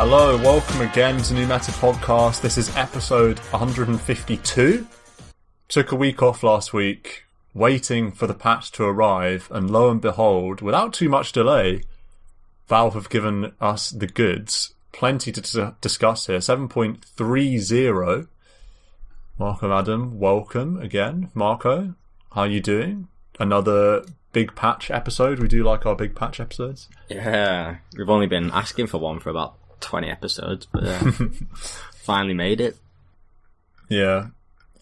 Hello, welcome again to New Meta Podcast. This is episode 152. Took a week off last week, waiting for the patch to arrive, and lo and behold, without too much delay, Valve have given us the goods. Plenty to discuss here. 7.30. Marco, Adam, welcome again. Marco, how are you doing? Another big patch episode. We do like our big patch episodes. Yeah, we've only been asking for one for about 20 episodes, but finally made it. Yeah.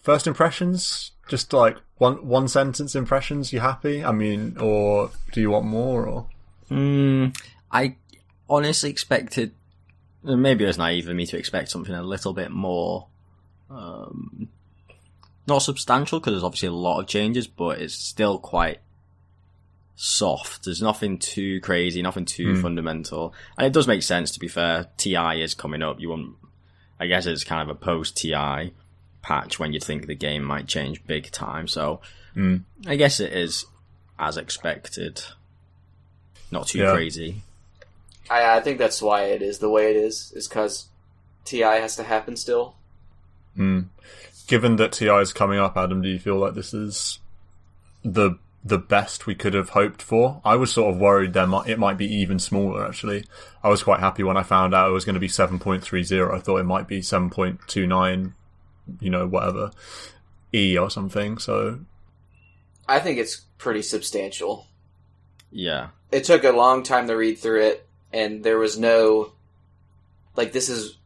First impressions? Just like one sentence impressions, you happy? I mean, or do you want more? Or I honestly expected, maybe it was naive of me to expect something a little bit more, not substantial, because there's obviously a lot of changes, but it's still quite soft. There's nothing too crazy, nothing too fundamental. And it does make sense, to be fair. TI is coming up. I guess it's kind of a post-TI patch when you think the game might change big time. So I guess it is as expected. Not too crazy. I think that's why it is the way it is because TI has to happen still. Given that TI is coming up, Adam, do you feel like this is the best we could have hoped for? I was sort of worried it might be even smaller, actually. I was quite happy when I found out it was going to be 7.30. I thought it might be 7.29, whatever, E or something, so... I think it's pretty substantial. Yeah. It took a long time to read through it, and there was no... this is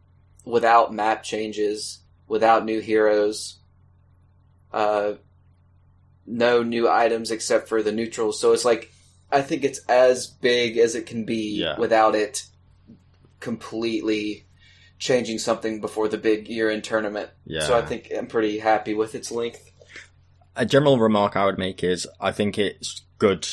without map changes, without new heroes, no new items except for the neutrals. So it's I think it's as big as it can be without it completely changing something before the big year-end tournament. Yeah. So I think I'm pretty happy with its length. A general remark I would make is I think it's good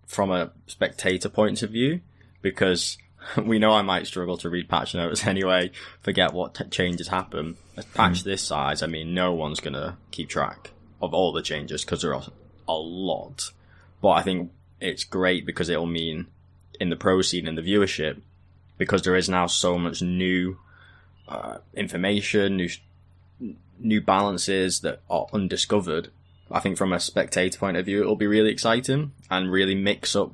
from a spectator point of view, because we know I might struggle to read patch notes anyway, forget what changes happen. A patch this size, I mean, no one's going to keep track of all the changes because there are a lot. But I think it's great because it'll mean in the pro scene and the viewership, because there is now so much new information, new balances that are undiscovered. I think from a spectator point of view, it'll be really exciting and really mix up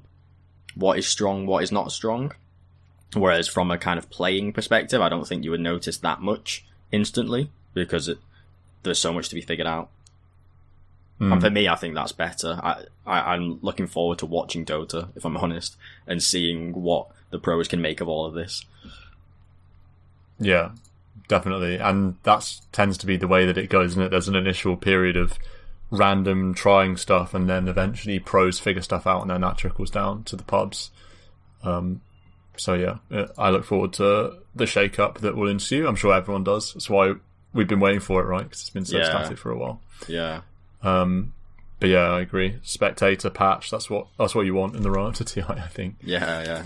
what is strong, what is not strong. Whereas from a kind of playing perspective, I don't think you would notice that much instantly because there's so much to be figured out. And for me, I think that's better. I'm looking forward to watching Dota, if I'm honest, and seeing what the pros can make of all of this. Yeah, definitely. And that tends to be the way that it goes, isn't it? There's an initial period of random trying stuff, and then eventually pros figure stuff out, and then that trickles down to the pubs. So yeah, I look forward to the shake-up that will ensue. I'm sure everyone does. That's why we've been waiting for it, right? Because it's been so static for a while. Yeah. But yeah, I agree. Spectator patch, that's what you want in the run-up to TI, I think. Yeah.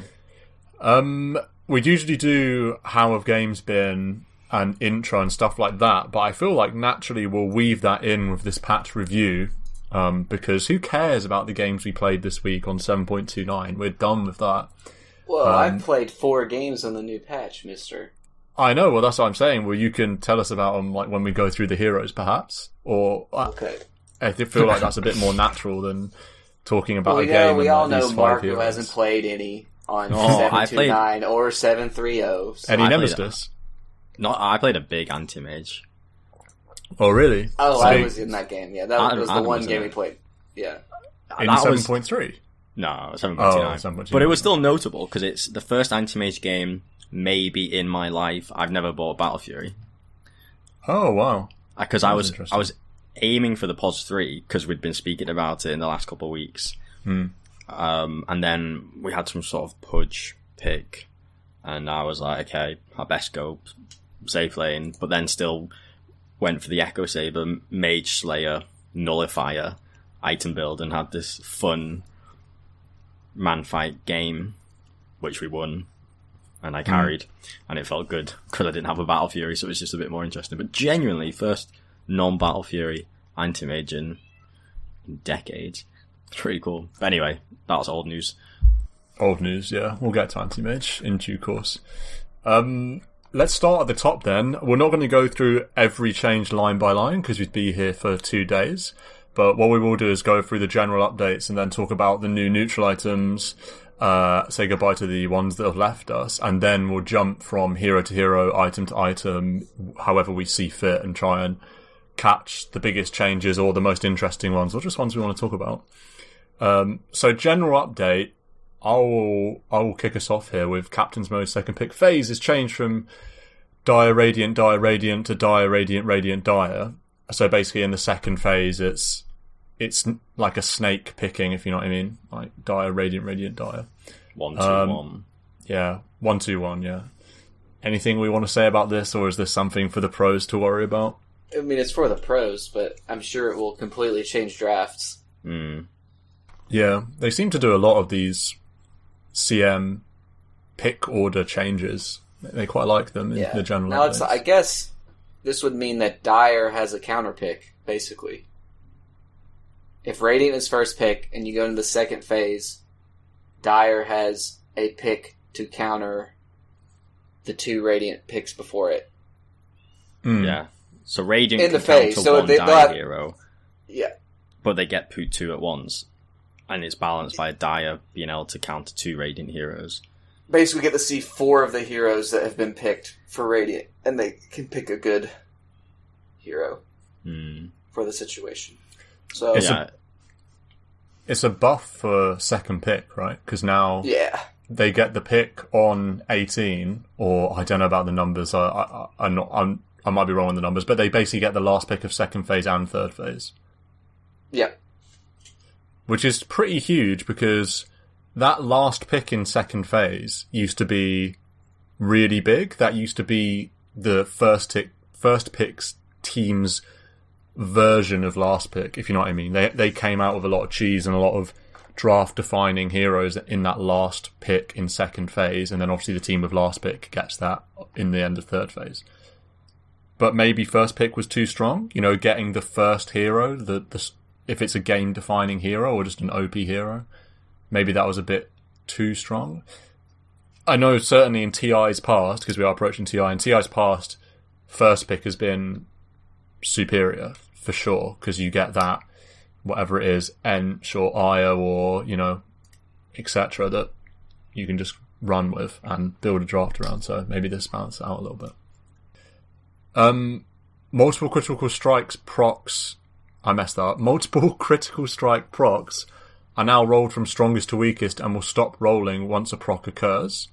We'd usually do how have games been and intro and stuff like that, but I feel like naturally we'll weave that in with this patch review, because who cares about the games we played this week on 7.29? We're done with that. Well, I've played 4 games on the new patch, mister. I know, well that's what I'm saying. Well, you can tell us about them when we go through the heroes, perhaps. Or okay. I feel like that's a bit more natural than talking about a game. We all know Marco heroes. hasn't played any on 729 or 730. So any Nemesis? I played a big anti-mage. Oh, really? Oh, I was in that game, yeah. That was the one game we played. Yeah. In 7.3? No, 7.29. But it was still notable, because it's the first anti-mage game maybe in my life I've never bought Battle Fury. Oh, wow. Because I was aiming for the Pudge 3 because we'd been speaking about it in the last couple of weeks. And then we had some sort of Pudge pick, and I was like, okay, I best go safe lane, but then still went for the Echo Saber, Mage Slayer, Nullifier item build, and had this fun man fight game, which we won, and I carried, and it felt good because I didn't have a Battle Fury, so it was just a bit more interesting. But genuinely, first non-Battle Fury anti-mage in decades. It's pretty cool. But anyway, that's old news. Old news, yeah. We'll get to anti-mage in due course. Let's start at the top then. We're not going to go through every change line by line because we'd be here for 2 days. But what we will do is go through the general updates and then talk about the new neutral items, say goodbye to the ones that have left us, and then we'll jump from hero to hero, item to item, however we see fit, and try and catch the biggest changes or the most interesting ones, or just ones we want to talk about. So general update, I will kick us off here with Captain's Mode second pick. Phase is changed from Dire Radiant to Dire Radiant Dire. So basically in the second phase it's like a snake picking, if you know what I mean. Like Dire Radiant Dire. 1-2-1. Yeah, 1-2-1, yeah. Anything we want to say about this, or is this something for the pros to worry about? I mean, it's for the pros, but I'm sure it will completely change drafts. Yeah, they seem to do a lot of these CM pick order changes. They quite like them in the general. Now, I guess this would mean that Dire has a counter pick, basically. If Radiant is first pick and you go into the second phase, Dire has a pick to counter the 2 Radiant picks before it. Yeah. So Radiant in the can phase, counter so one they Dire hero. Yeah. But they get put 2 at once. And it's balanced by Dire being able to counter 2 Radiant heroes. Basically, we get to see 4 of the heroes that have been picked for Radiant, and they can pick a good hero for the situation. So it's a buff for second pick, right? Because now they get the pick on 18, or I don't know about the numbers. I might be wrong on the numbers, but they basically get the last pick of second phase and third phase. Yeah. Which is pretty huge because that last pick in second phase used to be really big. That used to be the first pick's team's version of last pick, if you know what I mean. They came out with a lot of cheese and a lot of draft-defining heroes in that last pick in second phase, and then obviously the team with last pick gets that in the end of third phase. But maybe first pick was too strong, you know, getting the first hero, if it's a game-defining hero or just an OP hero, maybe that was a bit too strong. I know certainly in TI's past, because we are approaching TI, in TI's past, first pick has been superior, for sure, because you get that, whatever it is, Ench or Aya or, you know, etc., that you can just run with and build a draft around, so maybe this balances out a little bit. Multiple critical strikes procs... I messed that up. Multiple critical strike procs are now rolled from strongest to weakest and will stop rolling once a proc occurs.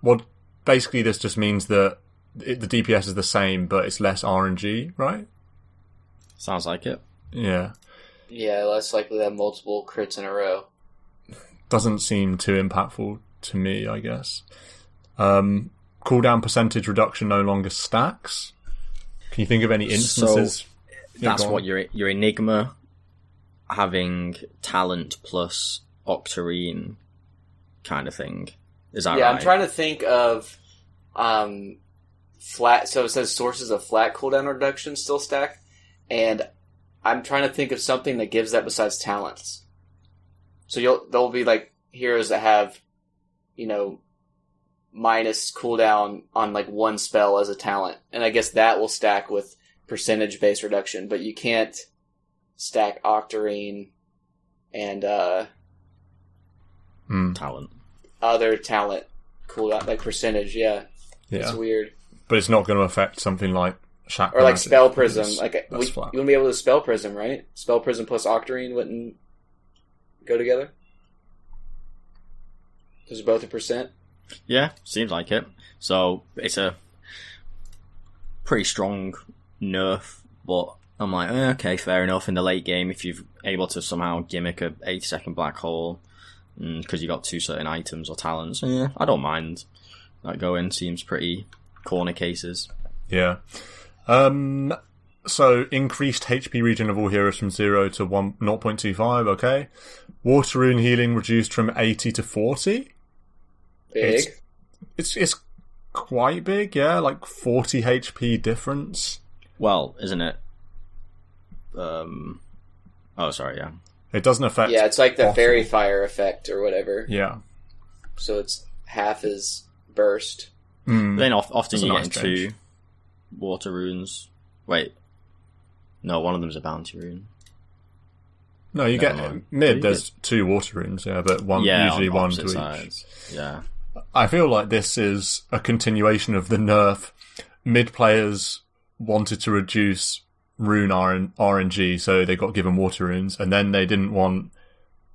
Well, basically this just means that the DPS is the same, but it's less RNG, right? Sounds like it. Yeah. Yeah, less likely to have multiple crits in a row. Doesn't seem too impactful to me, I guess. Cooldown percentage reduction no longer stacks. Can you think of any instances? So that's what your Enigma having talent plus Octarine kind of thing. Is that right? Yeah, I'm trying to think of flat. So it says sources of flat cooldown reduction still stack, and I'm trying to think of something that gives that besides talents. So there'll be like heroes that have, you know, minus cooldown on like one spell as a talent, and I guess that will stack with percentage base reduction, but you can't stack Octarine and talent, other talent cooldown like percentage. Yeah, it's weird, but it's not going to affect something like or like Spell Prism. Like you flat. wouldn't be able to Spell Prism, right? Spell Prism plus Octarine wouldn't go together. Those are both a percent. Yeah, seems like it. So it's a pretty strong nerf, but I'm like, okay, fair enough. In the late game, if you're able to somehow gimmick a 80-second black hole because you got 2 certain items or talents, I don't mind that going. Seems pretty corner cases. Yeah. So increased HP regen of all heroes from 0 to 0.25. Okay. Water rune healing reduced from 80 to 40. Big. It's quite big, yeah, like 40 HP difference. Well, isn't it? Oh, sorry, yeah. It doesn't affect. Yeah, it's like the fairy fire effect or whatever. Yeah. So it's half his burst. Then often you nice get 2 water runes. Wait. No, one of them's a bounty rune. No, you get mid. There's 2 water runes, but usually one to sides. each. Yeah, I feel like this is a continuation of the nerf. Mid players wanted to reduce rune RNG, so they got given water runes, and then they didn't want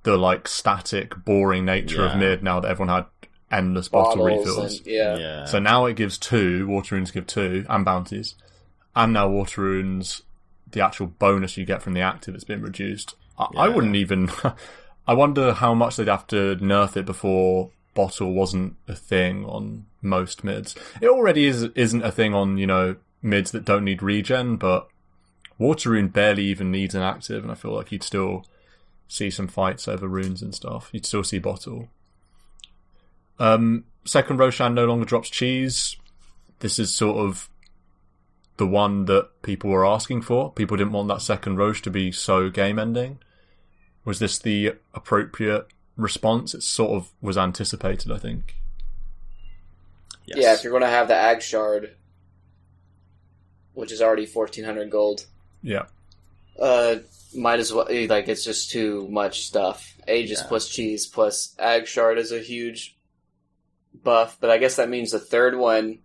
the like static, boring nature of mid. Now that everyone had endless bottle refills, and, so now it gives 2 water runes, give 2 and bounties, and now water runes, the actual bonus you get from the active, has been reduced. I wouldn't even. I wonder how much they'd have to nerf it before bottle wasn't a thing on most mids. It already isn't a thing on mids that don't need regen, but water rune barely even needs an active, and I feel like you'd still see some fights over runes and stuff. You'd still see bottle. Second Roshan no longer drops cheese. This is sort of the one that people were asking for. People didn't want that second Roche to be so game-ending. Was this the appropriate response? It sort of was anticipated, I think. Yes. Yeah, if you're going to have the Ag Shard, which is already 1,400 gold. Yeah. Might as well, it's just too much stuff. Aegis plus cheese plus Ag Shard is a huge buff, but I guess that means the third one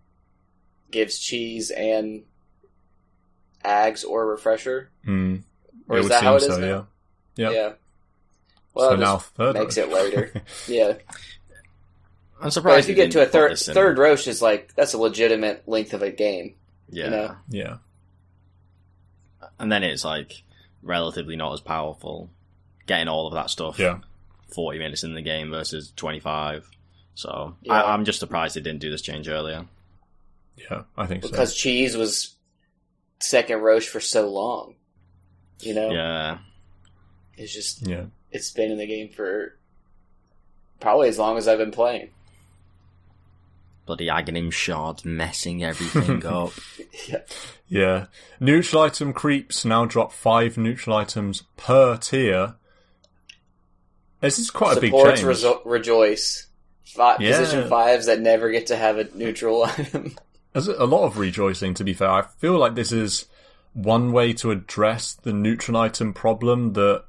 gives cheese and Ags or Refresher. Or is that how it is now? Yeah. Well, so now third makes it later. Yeah. I'm surprised. But if you get to a third Roche, is that's a legitimate length of a game. Yeah. Yeah. And then it's relatively not as powerful. Getting all of that stuff. 40 minutes in the game versus 25. So I'm just surprised they didn't do this change earlier. Yeah, I think so. Because cheese was second Roche for so long. Yeah. It's just it's been in the game for probably as long as I've been playing. Bloody Aghanim Shard messing everything up. Yeah. Neutral item creeps now drop 5 neutral items per tier. This is quite a big change. Supports rejoice. Position 5s that never get to have a neutral item. There's a lot of rejoicing, to be fair. I feel like this is one way to address the neutral item problem that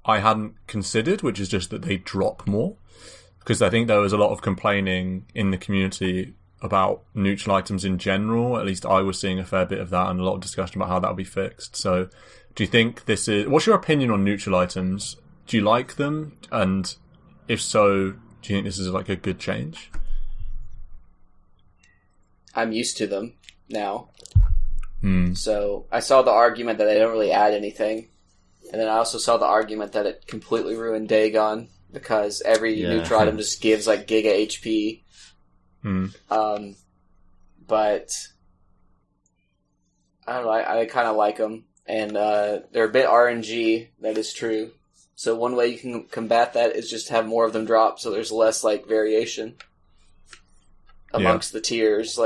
I hadn't considered, which is just that they drop more. Because I think there was a lot of complaining in the community about neutral items in general. At least I was seeing a fair bit of that and a lot of discussion about how that would be fixed. So do you think this is... What's your opinion on neutral items? Do you like them? And if so, do you think this is a good change? I'm used to them now. So I saw the argument that they don't really add anything. And then I also saw the argument that it completely ruined Dagon because every neutral item just gives giga HP. But I don't know, I kind of like them. And they're a bit RNG, that is true. So one way you can combat that is just have more of them drop so there's less variation amongst the tiers.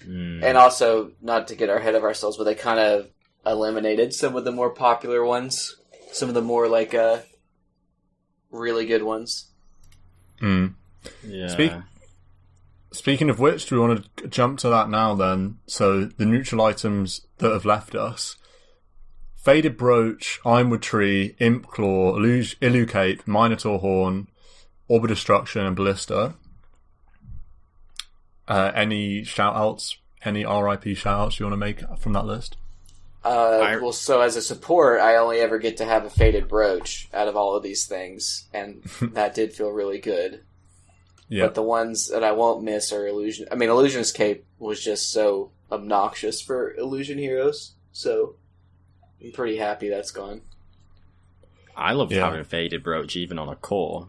And also, not to get ahead of ourselves, but they kind of eliminated some of the more popular ones. Some of the more, really good ones. Yeah. Speaking of which, do we want to jump to that now, then? So, the neutral items that have left us. Faded Brooch, Ironwood Tree, Imp Claw, Illucape, Minotaur Horn, Orb of Destruction, and Ballista. Any shout-outs? Any RIP shout-outs you want to make from that list? So as a support, I only ever get to have a Faded Brooch out of all of these things, and that did feel really good. Yeah. But the ones that I won't miss are Illusion. I mean, Illusion's Cape was just so obnoxious for Illusion Heroes, so I'm pretty happy that's gone. I love having Faded Brooch even on a core.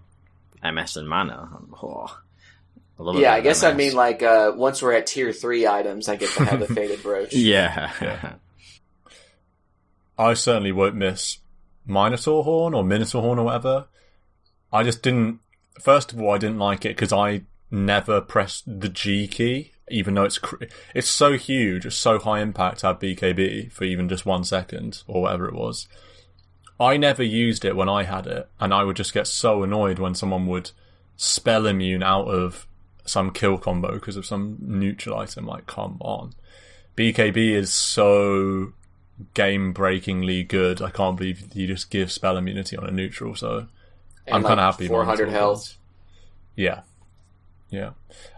MS and Mana. I guess MS. I mean once we're at tier 3 items, I get to have the Faded Brooch. Yeah. I certainly won't miss Minotaur Horn or whatever. I just didn't... First of all, I didn't like it because I never pressed the G key, even though it's so huge, it's so high impact to have BKB for even just 1 second or whatever it was. I never used it when I had it, and I would just get so annoyed when someone would spell immune out of some kill combo because of some neutral item. Like, come on. BKB is so game-breakingly good. I can't believe you just give spell immunity on a neutral, so I'm kind of happy. 400 health. Yeah.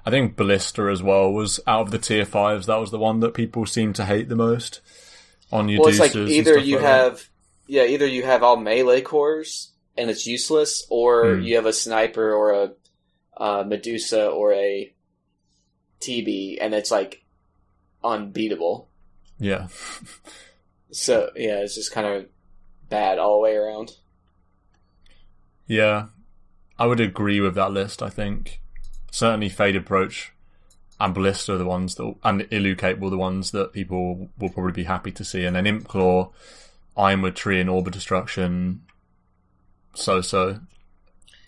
I think Ballista as well was, out of the tier 5s, that was the one that people seem to hate the most on your it's like either you have all melee cores and it's useless, or you have a sniper or a Medusa or a TB and it's like unbeatable. Yeah. So, yeah, it's just kind of bad all the way around. Yeah. I would agree with that list, I think. Certainly Faded Brooch and Ballista are the ones that, and Illucate were the ones that people will probably be happy to see. And then Impclaw, Ironwood Tree and Orb of Destruction, so.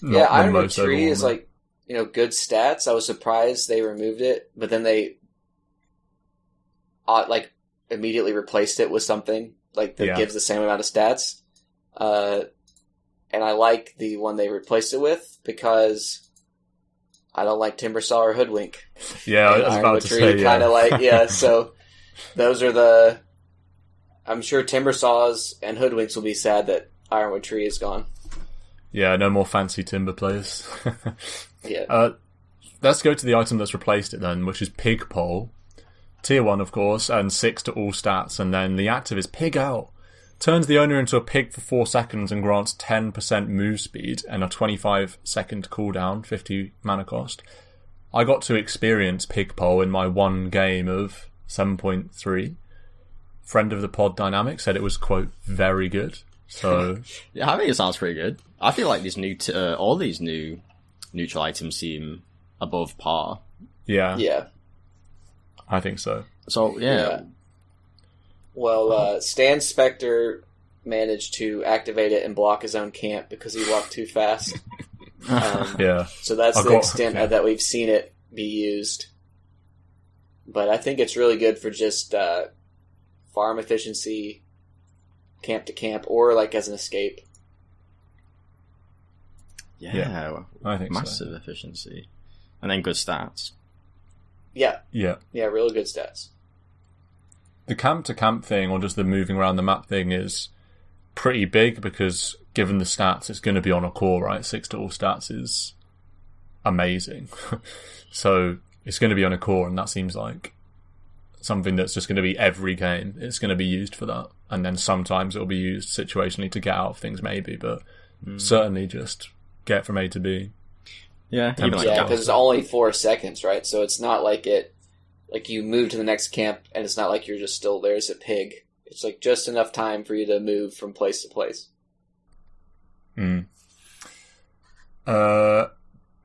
Yeah, Ironwood Tree is like, good stats. I was surprised they removed it, but then they immediately replaced it with something that gives the same amount of stats. And I like the one they replaced it with because I don't like Timbersaw or Hoodwink. Yeah, I was about to say, kind of so those are I'm sure Timbersaws and Hoodwinks will be sad that Ironwood Tree is gone. Yeah, no more fancy Timber players. Yeah. Let's go to the item that's replaced it then, which is Pig Pole. Tier 1, of course, and 6 to all stats, and then the active is Pig Out. Turns the owner into a pig for 4 seconds and grants 10% move speed and a 25-second cooldown, 50 mana cost. I got to experience Pig Pole in my one game of 7.3. Friend of the pod Dynamic said it was, quote, very good. So yeah, I think it sounds pretty good. I feel like these all these new neutral items seem above par. Yeah. Yeah. I think so. So, yeah. Well, Stan Spectre managed to activate it and block his own camp because he walked too fast. So that's the extent that we've seen it be used. But I think it's really good for just farm efficiency, camp to camp, or as an escape. Yeah, I think massive efficiency. And then good stats. Yeah, really good stats. The camp-to-camp thing, or just the moving around the map thing, is pretty big because, given the stats, it's going to be on a core, right? 6 to all stats is amazing. So, it's going to be on a core, and that seems like something that's just going to be every game. It's going to be used for that. And then sometimes it'll be used situationally to get out of things, maybe, but certainly just get from A to B. Yeah, because it's only 4 seconds, right? So it's not like you move to the next camp, and it's not like you're just still there as a pig. It's just enough time for you to move from place to place.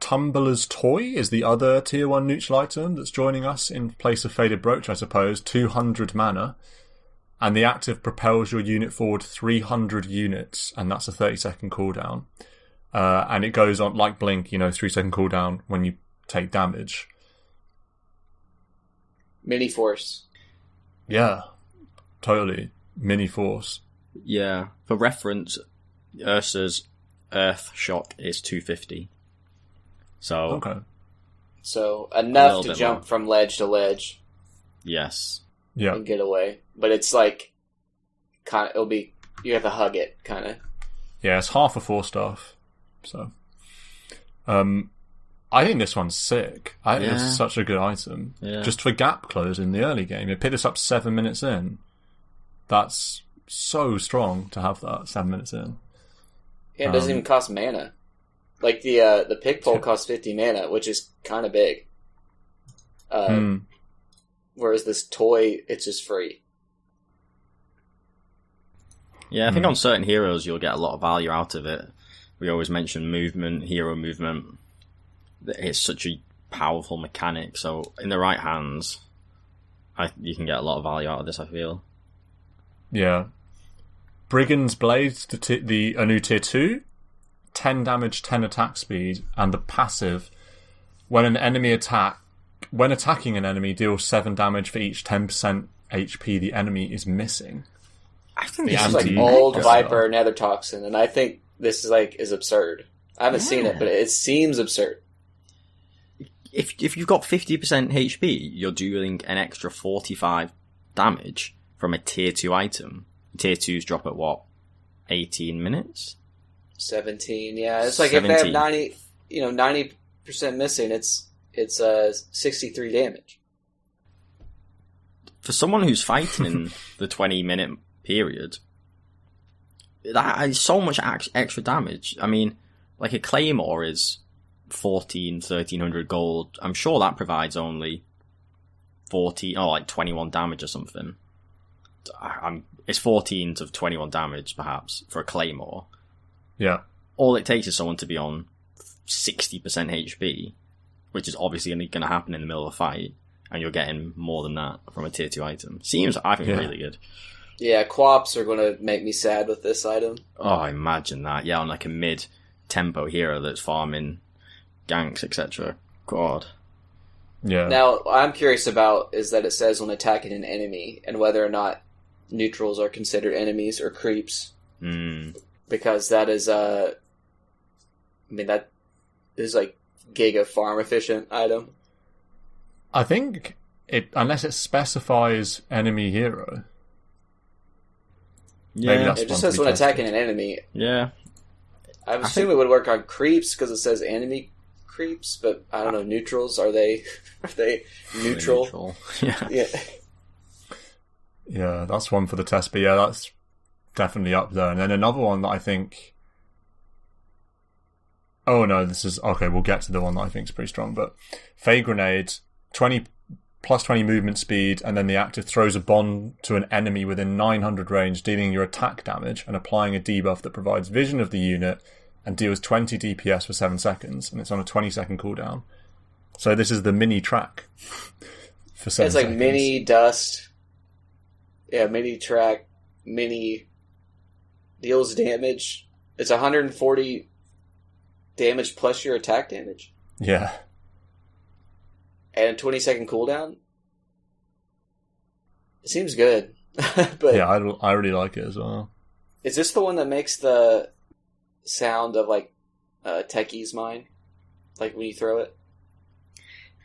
Tumbler's Toy is the other tier 1 neutral item that's joining us in place of Faded Brooch, I suppose. 200 mana. And the active propels your unit forward 300 units, and that's a 30-second cooldown. And it goes on, like Blink, 3-second cooldown when you take damage. Mini Force. Yeah, totally. Mini Force. Yeah. For reference, Ursa's Earth Shock is 250. So, okay. So enough to jump from ledge to ledge. Yes. Yeah. And get away. But it's it'll be, you have to hug it, kind of. Yeah, it's half a 4-staff. So, I think this one's sick. I think it's such a good item. Yeah. Just for gap close in the early game. It picked us up 7 minutes in. That's so strong to have that 7 minutes in. Yeah, it doesn't even cost mana. The Pig Pole costs 50 mana, which is kind of big. Whereas this toy, it's just free. Yeah, I think on certain heroes you'll get a lot of value out of it. We always mention hero movement. It's such a powerful mechanic, so in the right hands, you can get a lot of value out of this, I feel. Yeah. Brigand's Blade, a new tier 2, 10 damage, 10 attack speed, and the passive, when attacking an enemy, deals 7 damage for each 10% HP the enemy is missing. I think this is old Viper Nether Toxin, and I think this is absurd. I haven't seen it, but it seems absurd. If you've got 50% HP, you're dealing an extra 45 damage from a tier 2 item. Tier 2s drop at what? 18 minutes? 17, yeah. It's like 17. If they have 90% missing, it's 63 damage. For someone who's fighting in the 20-minute period, that is so much extra damage. I mean, like a Claymore is 1,300 gold. I'm sure that provides only 21 damage or something. It's 14 to 21 damage, perhaps, for a Claymore. Yeah. All it takes is someone to be on 60% HP, which is obviously going to happen in the middle of a fight, and you're getting more than that from a tier 2 item. Seems, I think, really good. Yeah, Quaps are going to make me sad with this item. Oh, imagine that. Yeah, on like a mid-tempo hero that's farming ganks, etc. God. Yeah. Now, what I'm curious about is that it says when attacking an enemy, and whether or not neutrals are considered enemies or creeps. Because that is, that is like giga farm efficient item. I think unless it specifies enemy hero. Yeah, maybe that's it just says when attacking an enemy. Yeah. I assume it would work on creeps because it says enemy creeps, but I don't know, neutrals, are they neutral? Yeah. Yeah, that's one for the test, but yeah, that's definitely up there. And then another one that I think... Oh no, this is... Okay, we'll get to the one that I think is pretty strong, but Fey Grenade, plus 20 movement speed, and then the active throws a bomb to an enemy within 900 range, dealing your attack damage and applying a debuff that provides vision of the unit and deals 20 DPS for 7 seconds, and it's on a 20-second cooldown. So this is the mini track for 7 seconds. It's like mini dust... Yeah, mini track, mini deals damage. It's 140 damage plus your attack damage. Yeah. And a 20-second cooldown? It seems good. But yeah, I really like it as well. Is this the one that makes the sound of, like, Techie's mine? Like, when you throw it?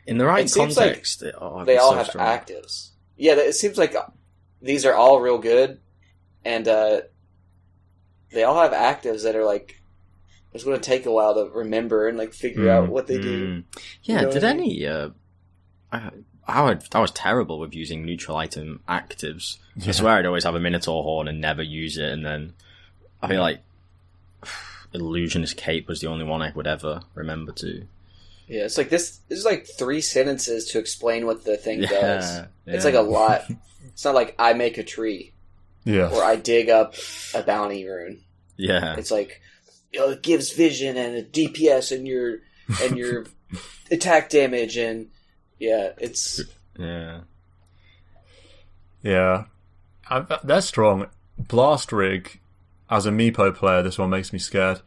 In the right context, like they all have actives. Yeah, it seems like... These are all real good, and they all have actives that are like, it's going to take a while to remember and like figure out what they do. Yeah, did any? I was terrible with using neutral item actives. Yeah. I swear I'd always have a Minotaur Horn and never use it, and then I feel like Illusionist Cape was the only one I would ever remember to. Yeah, it's like this is like 3 sentences to explain what the thing does. It's like a lot. It's not like I make a tree. Yeah. Or I dig up a bounty rune. Yeah. It's like, it gives vision and a DPS and your attack damage and it's... Yeah. Yeah. They're strong. Blast Rig, as a Meepo player, this one makes me scared.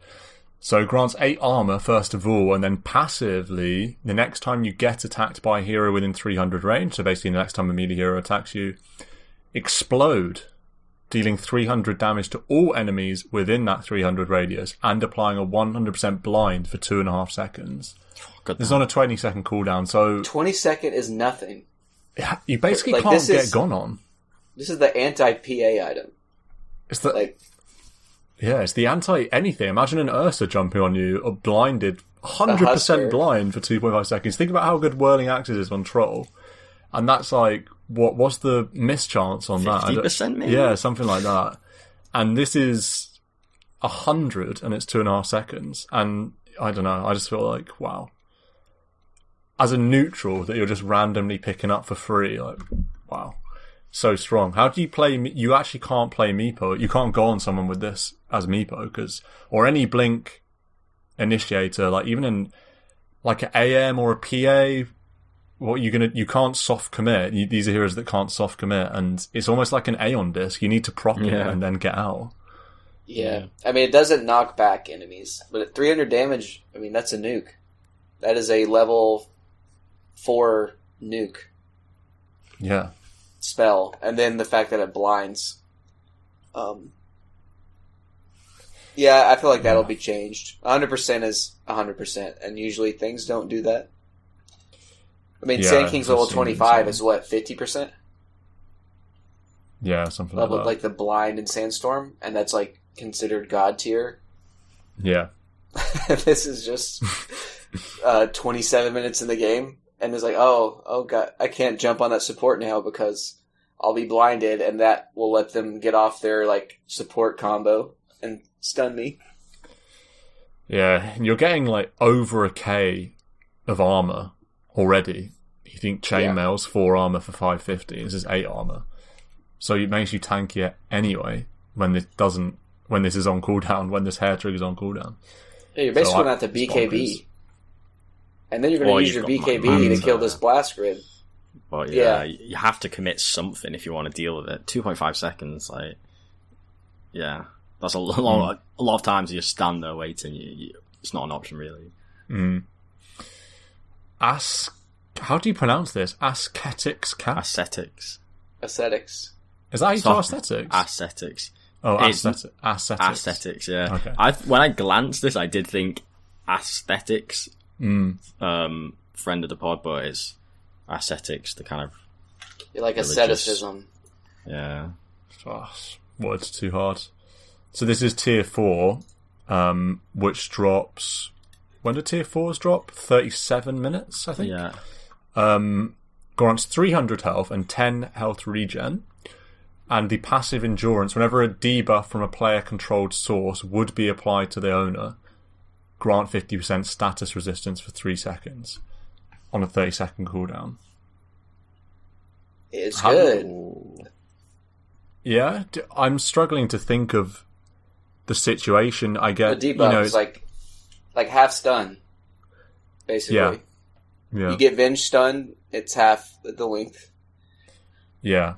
So grants 8 armor, first of all, and then passively, the next time you get attacked by a hero within 300 range, so basically the next time a melee hero attacks you, explode, dealing 300 damage to all enemies within that 300 radius, and applying a 100% blind for 2.5 seconds. This is on a 20-second cooldown, so... 20 second is nothing. Yeah, you basically can't get gone on. This is the anti-PA item. It's the... Yeah, it's the anti-anything. Imagine an Ursa jumping on you, or blinded, 100% blind for 2.5 seconds. Think about how good Whirling Axes is on Troll. And that's like, what's the mischance on 50%, that? 50% maybe? Yeah, something like that. And this is 100, and it's 2.5 seconds. And I don't know, I just feel like, wow. As a neutral that you're just randomly picking up for free, like, wow. So strong. How do you play... You actually can't play Meepo. You can't go on someone with this as Meepo, or any Blink initiator, like even in like an AM or a PA, you can't soft commit. These are heroes that can't soft commit, and it's almost like an Aeon disc. You need to proc it and then get out. Yeah. I mean, it doesn't knock back enemies, but at 300 damage, I mean, that's a nuke. That is a level 4 nuke. Yeah. Spell, and then the fact that it blinds. Yeah, I feel like that'll be changed. 100% is 100%, and usually things don't do that. I mean, Sand King's level 25 is what, 50%? Yeah, something level, like that. Like the Blind and Sandstorm, and that's like considered God tier. Yeah. This is just 27 minutes in the game, and it's like, oh god, I can't jump on that support now because I'll be blinded, and that will let them get off their like support combo and stun me. Yeah, and you're getting like over a K of armor already. You think chainmail's 4 armor for 550, this is 8 armor. So it makes you tankier anyway when this is on cooldown, when this hair trigger's on cooldown. Yeah, you're basically going to have to BKB. And then you're going to use your BKB to kill this blast grid. But you have to commit something if you want to deal with it. 2.5 seconds, like, yeah, that's a lot of times you stand there waiting. It's not an option, really. How do you pronounce this? Ascetics cat? Ascetics. Is that how you spell aesthetics? Ascetics. Oh, aesthetics, yeah. Okay. When I glanced this, I did think aesthetics, friend of the pod, but it's ascetics, the kind of... like religious. Asceticism. Yeah. Words too hard. So this is tier 4, which drops... When do tier 4s drop? 37 minutes, I think? Yeah. Grants 300 health and 10 health regen. And the passive endurance, whenever a debuff from a player-controlled source would be applied to the owner, grant 50% status resistance for 3 seconds on a 30-second cooldown. It's good. Yeah, I'm struggling to think of the situation. I get the debuff is like half stun, basically. Yeah. You get Venge stun, it's half the length. Yeah.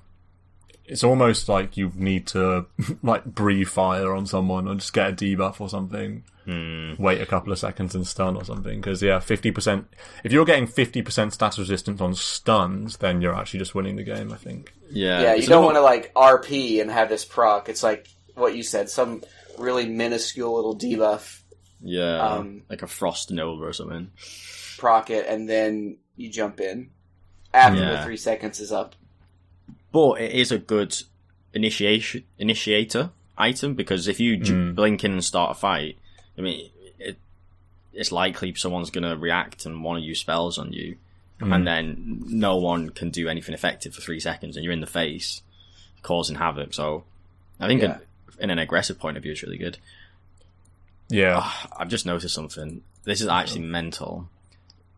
It's almost like you need to like breathe fire on someone or just get a debuff or something. Wait a couple of seconds and stun or something. Because 50%. If you're getting 50% status resistance on stuns, then you're actually just winning the game, I think. Yeah, you don't want to like RP and have this proc. It's like what you said, some really minuscule little debuff. Yeah, like a Frost Nova or something. Proc it, and then you jump in after the 3 seconds is up. But it is a good initiator item, because if you blink in and start a fight, I mean, it's likely someone's going to react and want to use spells on you, and then no one can do anything effective for 3 seconds, and you're in the face, causing havoc. So I think in an aggressive point of view, it's really good. Yeah. I've just noticed something. This is actually mental.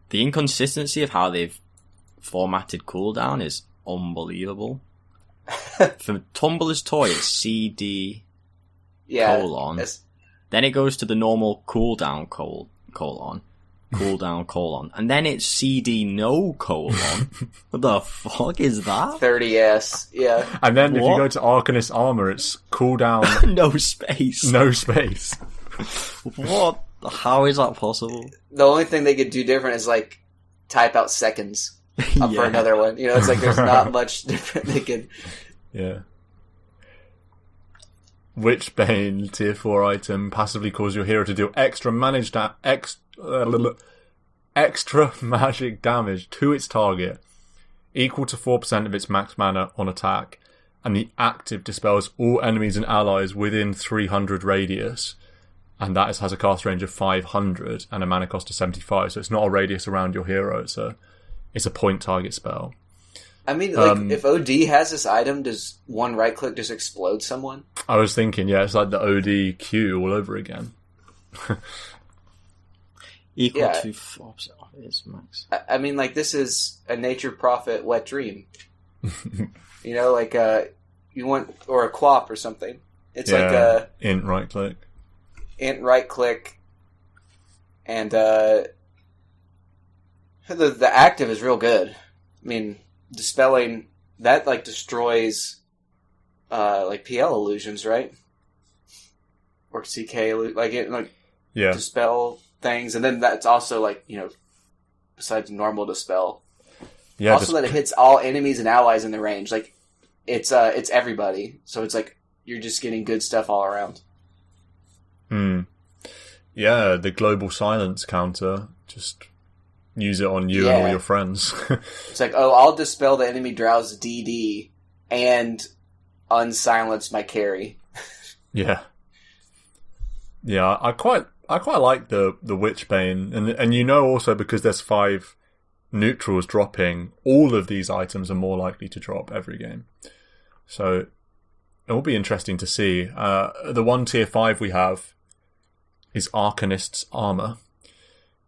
The inconsistency of how they've formatted cooldown is unbelievable. For Tumbler's toy, it's CD colon. Then it goes to the normal cooldown colon, and then it's CD no colon. What the fuck is that? 30S, yeah. And then if you go to Arcanist Armor, it's cooldown no space. No space. What? How is that possible? The only thing they could do different is like type out seconds up for another one. It's like there's not much different they could. Yeah. Witchbane, tier 4 item, passively cause your hero to deal extra magic damage to its target, equal to 4% of its max mana on attack, and the active dispels all enemies and allies within 300 radius. And that has a cast range of 500 and a mana cost of 75, so it's not a radius around your hero, it's a point target spell. I mean, like, if OD has this item, does one right click just explode someone? I was thinking, it's like the OD Q all over again. Equal to 4% of its max. I mean, like, this is a Nature Prophet wet dream. Like, you want, or a Quap or something. It's like a... int right click. Int right click, and the active is real good. I mean, dispelling that like destroys like PL illusions, right? Or CK dispel things, and then that's also like besides normal dispel. Yeah. Also, that it hits all enemies and allies in the range. Like it's everybody, so it's like you're just getting good stuff all around. Yeah, the global silence counter. Just use it on you and all your friends. It's like, oh, I'll dispel the enemy drow's DD and unsilence my carry. Yeah. Yeah, I quite like the Witchbane, and also because there's 5 neutrals dropping, all of these items are more likely to drop every game. So it will be interesting to see. The one tier 5 we have is Arcanist's Armor.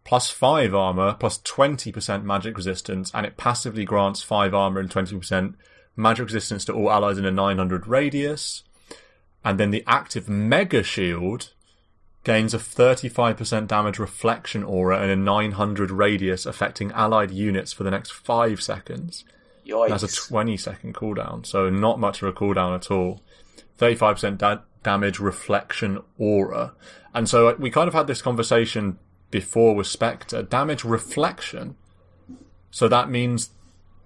+5 armor, +20% magic resistance, and it passively grants 5 armor and 20% magic resistance to all allies in a 900 radius. And then the active Mega Shield gains a 35% damage reflection aura in a 900 radius, affecting allied units for the next 5 seconds. Yikes. That's a 20-second cooldown, so not much of a cooldown at all. 35% damage reflection aura. And so we kind of had this conversation before with Spectre. Damage reflection. So that means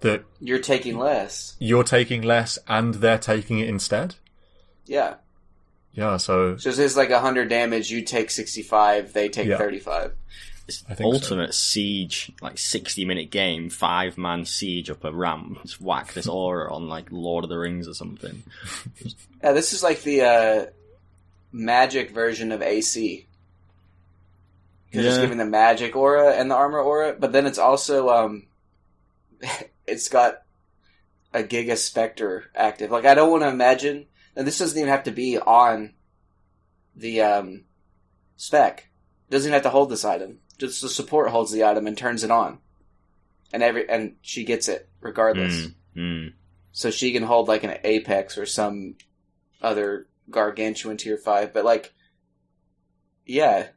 that you're taking less. You're taking less and they're taking it instead? Yeah. Yeah, so it's like 100 damage, you take 65, they take 35. It's ultimate siege, like 60-minute game, 5-man siege up a ramp. Just whack this aura on like Lord of the Rings or something. Yeah, this is like the magic version of AC. Because it's giving the magic aura and the armor aura, but then it's also it's got a Giga Spectre active. Like, I don't want to imagine. And this doesn't even have to be on the spec. It doesn't even have to hold this item. Just the support holds the item and turns it on. And she gets it, regardless. So she can hold like an Apex or some other gargantuan tier 5. But like, yeah.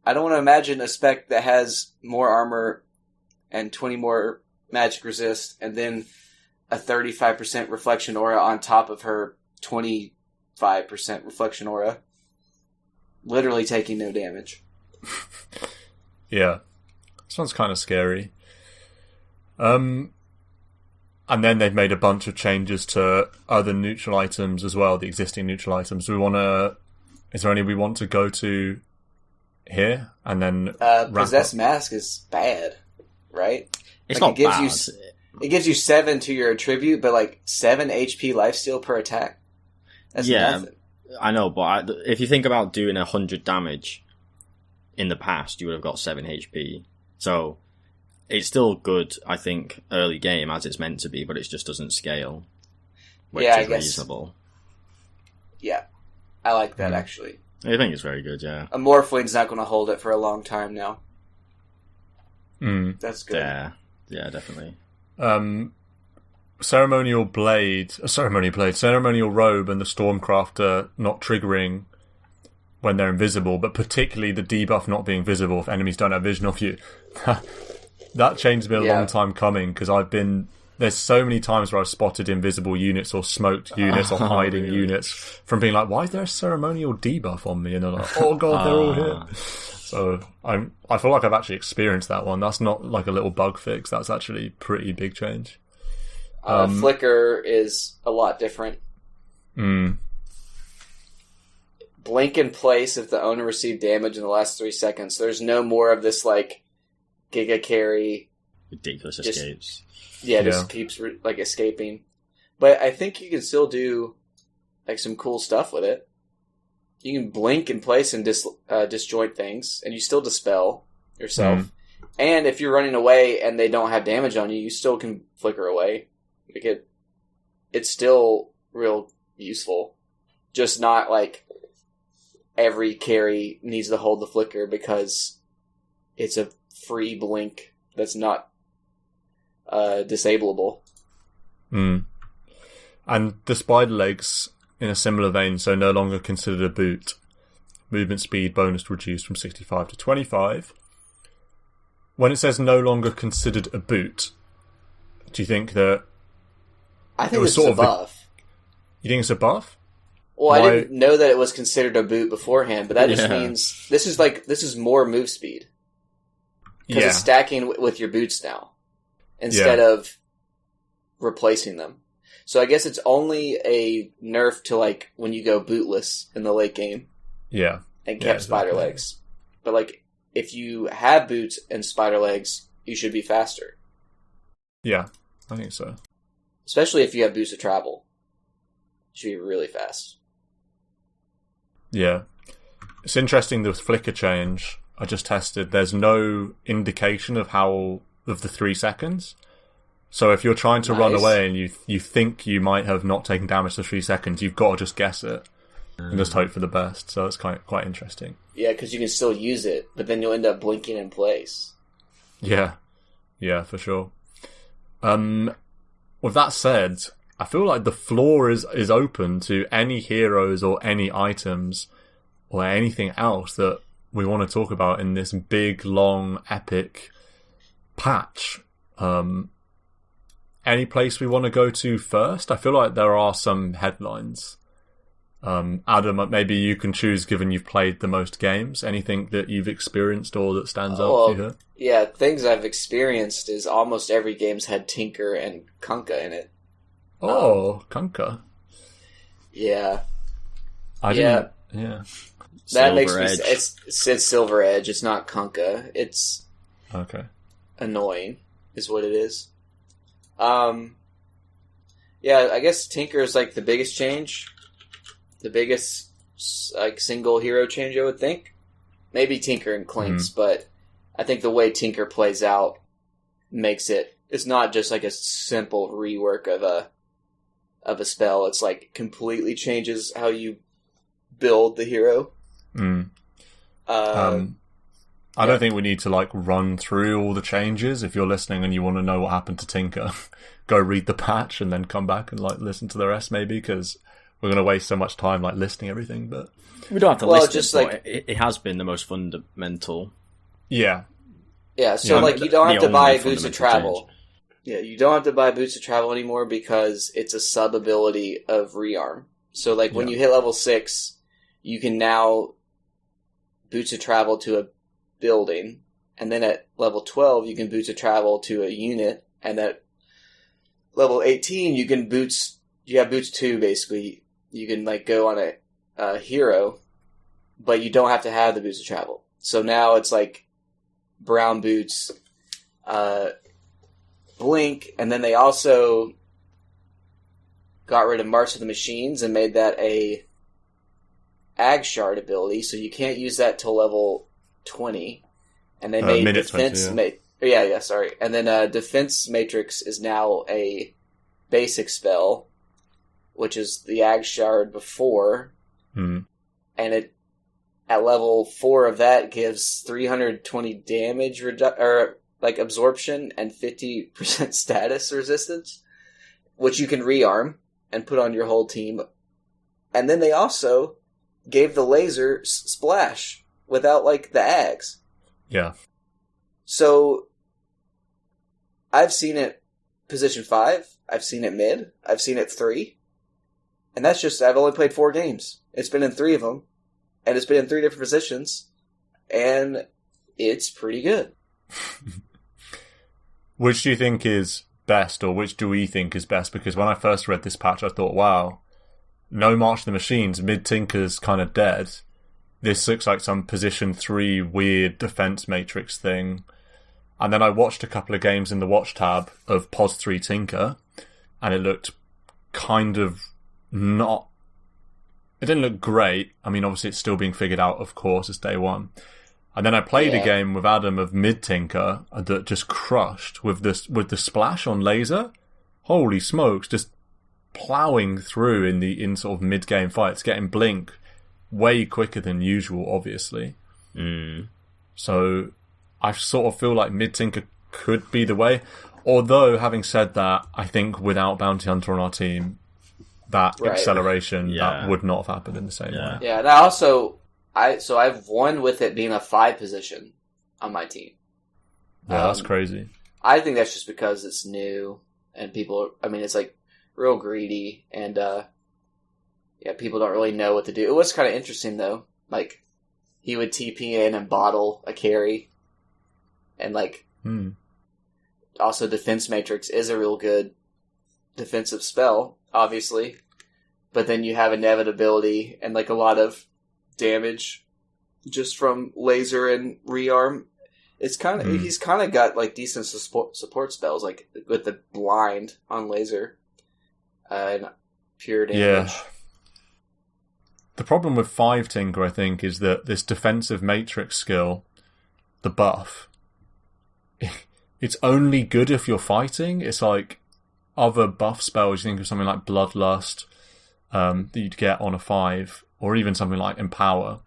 I don't want to imagine a spec that has more armor and 20 more magic resist, and then a 35% reflection aura on top of her 25% reflection aura. Literally taking no damage. Yeah. This one's kind of scary. And then they've made a bunch of changes to other neutral items as well, the existing neutral items. Is there any we want to go to here? And then Possessed Mask is bad, right? It's like, not bad. It gives you 7 to your attribute, but like 7 HP lifesteal per attack. That's nothing. I know, but if you think about doing 100 damage in the past, you would have got 7 HP. So it's still good, I think, early game as it's meant to be, but it just doesn't scale, which is reasonable. Yeah, I like that actually. I think it's very good, yeah. A Morphwing's not going to hold it for a long time now. That's good. Yeah, definitely. Ceremonial Robe and the Stormcrafter not triggering when they're invisible, but particularly the debuff not being visible if enemies don't have vision of you. That change's been a long time coming, because there's so many times where I've spotted invisible units or smoked units or hiding units from being like, why is there a ceremonial debuff on me? And they're like, oh god, they're all here. So I feel like I've actually experienced that one. That's not like a little bug fix. That's actually a pretty big change. Flicker is a lot different. Blink in place if the owner received damage in the last 3 seconds. There's no more of this like Giga carry. Ridiculous escapes. Just keeps like escaping. But I think you can still do like some cool stuff with it. You can blink in place and disjoint things, and you still dispel yourself. And if you're running away and they don't have damage on you, you still can flicker away. Like it's still real useful. Just not like every carry needs to hold the flicker because it's a free blink that's not disableable. And the spider legs, in a similar vein, so no longer considered a boot. Movement speed bonus reduced from 65 to 25. When it says no longer considered a boot, do you think that... I think it's a buff. You think it's a buff? Well, I didn't know that it was considered a boot beforehand, but that just means this is more move speed. Because it's stacking with your boots now, instead of replacing them. So I guess it's only a nerf to like when you go bootless in the late game. Yeah. and kept spider legs. But like, if you have boots and spider legs, you should be faster. Yeah, I think so. Especially if you have boots of travel. You should be really fast. Yeah. It's interesting, the flicker change I just tested, there's no indication of the 3 seconds. So if you're trying to run away and you think you might have not taken damage for 3 seconds, you've got to just guess it and just hope for the best. So it's quite interesting. Yeah, because you can still use it, but then you'll end up blinking in place. Yeah, for sure. With that said, I feel like the floor is open to any heroes or any items or anything else that we want to talk about in this big, long, epic patch. Any place we want to go to first? I feel like there are some headlines. Adam, maybe you can choose, given you've played the most games. Anything that you've experienced or that stands out to you here? Yeah, things I've experienced is almost every game's had Tinker and Kunkka in it. Oh, Kunkka. Yeah. Yeah. That makes me... It's Silver Edge, it's not Kunkka. It's... Okay. Annoying, is what it is. Yeah, I guess Tinker is like the biggest change. The biggest like single hero change, I would think. Maybe Tinker and Clinkz, but I think the way Tinker plays out makes it's not just like a simple rework of a spell. It's like completely changes how you build the hero. I don't think we need to like run through all the changes. If you're listening and you want to know what happened to Tinker, go read the patch and then come back and like listen to the rest, maybe, because we're going to waste so much time like listing everything. But we don't have to list it, like it has been the most fundamental. Yeah. So like you don't have to buy boots of travel. Change. Yeah, you don't have to buy boots of travel anymore because it's a sub ability of rearm. So like when you hit level 6, you can now boots of travel to a building, and then at level 12 you can boots of travel to a unit, and at level 18 you have boots 2 basically. You can like go on a hero, but you don't have to have the boots of travel. So now it's like brown boots, blink, and then they also got rid of March of the Machines and made that a Ag Shard ability, so you can't use that till level 20. And they made Defense... 20, sorry. And then Defense Matrix is now a basic spell, which is the Ag Shard before. And it at level 4 of that gives 320 damage absorption and 50% status resistance, which you can rearm and put on your whole team. And then they also gave the laser splash without like the Ags. Yeah. So I've seen it position 5, I've seen it mid, I've seen it 3. And that's just, I've only played 4 games. It's been in 3 of them. And it's been in 3 different positions. And it's pretty good. Which do you think is best, or which do we think is best? Because when I first read this patch, I thought, wow, no March of the Machines, mid-Tinker's kind of dead. This looks like some position 3 weird defense matrix thing. And then I watched a couple of games in the watch tab of Pos 3 Tinker, and it looked kind of not... It didn't look great. I mean, obviously it's still being figured out, of course, it's day 1. And then I played a game with Adam of mid-Tinker that just crushed with the splash on laser. Holy smokes, just ploughing through in sort of mid-game fights, getting blink way quicker than usual, obviously. So I sort of feel like mid-Tinker could be the way. Although, having said that, I think without Bounty Hunter on our team, that acceleration that would not have happened in the same way. Yeah, and I also... I've won with it being a 5 position on my team. Yeah, that's crazy. I think that's just because it's new and people, it's like real greedy and, people don't really know what to do. It was kind of interesting though. Like, he would TP in and bottle a carry. And like, also Defense Matrix is a real good defensive spell, obviously. But then you have inevitability and like a lot of damage just from laser and rearm. It's kind of he's kind of got like decent support spells, like with the blind on laser and pure damage. Yeah. The problem with 5 Tinker, I think, is that this defensive matrix skill, the buff, it's only good if you're fighting. It's like other buff spells. You think of something like Bloodlust that you'd get on a 5, or even something like Empower.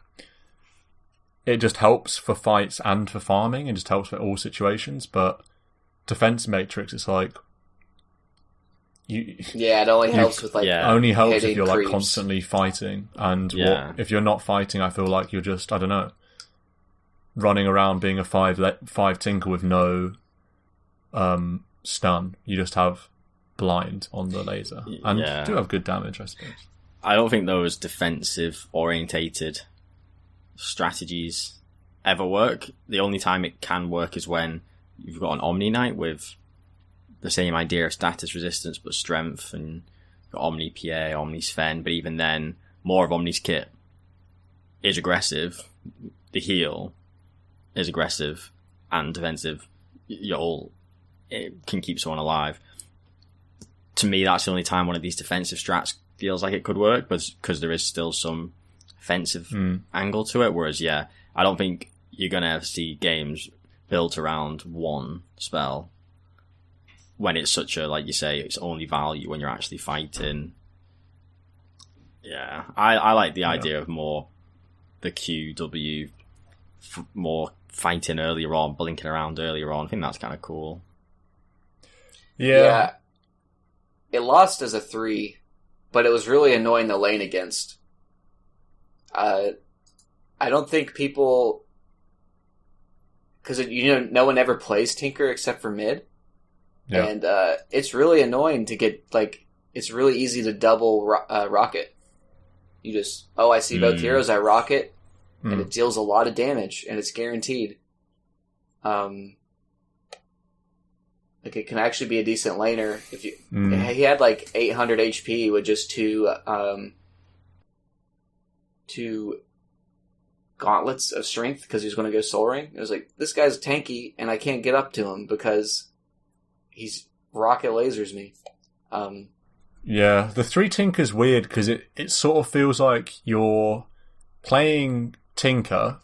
It just helps for fights and for farming, and just helps for all situations. But defense matrix, it's like it only helps with like only helps if you're creeps. like constantly fighting, and if you're not fighting, I feel like you're just running around being a 5 Tinker with no stun. You just have blind on the laser, and you do have good damage, I suppose. I don't think those defensive orientated strategies ever work. The only time it can work is when you've got an Omni Knight with the same idea of status resistance but strength, and got Omni PA, Omni Sven, but even then, more of Omni's kit is aggressive, the heal is aggressive and defensive. It can keep someone alive. To me, that's the only time one of these defensive strats feels like it could work, but because there is still some offensive angle to it. Whereas, I don't think you're going to see games built around one spell when it's such a, like you say, it's only value when you're actually fighting. Yeah, I like the idea of more the QW, more fighting earlier on, blinking around earlier on. I think that's kind of cool. Yeah. It lost as a 3, but it was really annoying to lane against. I don't think people, because no one ever plays Tinker except for mid, and it's really annoying to get it's really easy to double rocket. You just I see both heroes, I rocket, and it deals a lot of damage, and it's guaranteed. It can actually be a decent laner if you. He had 800 HP with just two gauntlets of strength because he was going to go Soul Ring. It was like, this guy's tanky, and I can't get up to him because he's rocket lasers me. The 3 Tinker's weird because it sort of feels like you're playing Tinker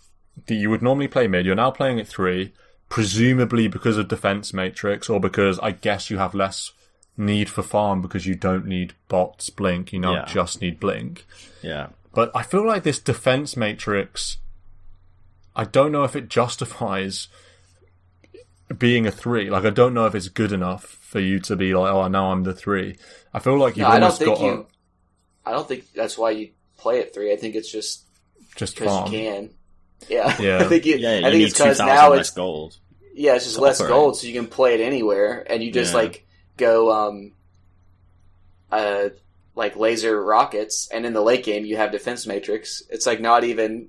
that you would normally play mid. You're now playing at 3. Presumably because of defense matrix, or because I guess you have less need for farm because you don't need bots blink, you now just need blink. Yeah. But I feel like this defense matrix, I don't know if it justifies being a 3. I don't know if it's good enough for you to be like, oh, now I'm the 3. I feel like you've almost got I don't think that's why you play at 3. I think it's just because farm. You can. Yeah. I think I think it's because now it's gold. Yeah, it's just less gold, so you can play it anywhere, and you just go laser rockets, and in the late game you have defense matrix. It's not even,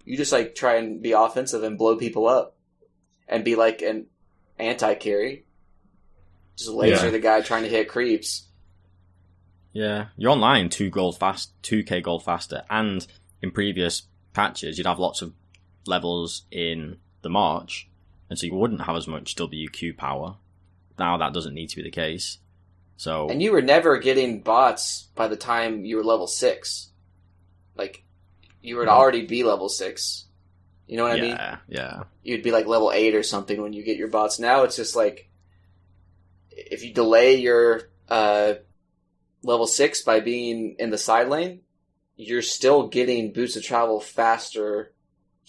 you just try and be offensive and blow people up, and be like an anti-carry. Just laser the guy trying to hit creeps. Yeah, you're online 2k gold faster, and in previous patches you'd have lots of levels in the March, and so you wouldn't have as much WQ power. Now that doesn't need to be the case. And you were never getting bots by the time you were level 6. You would already be level 6. You know what I mean? Yeah. You'd be level 8 or something when you get your bots. Now it's just if you delay your level 6 by being in the side lane, you're still getting boots of travel faster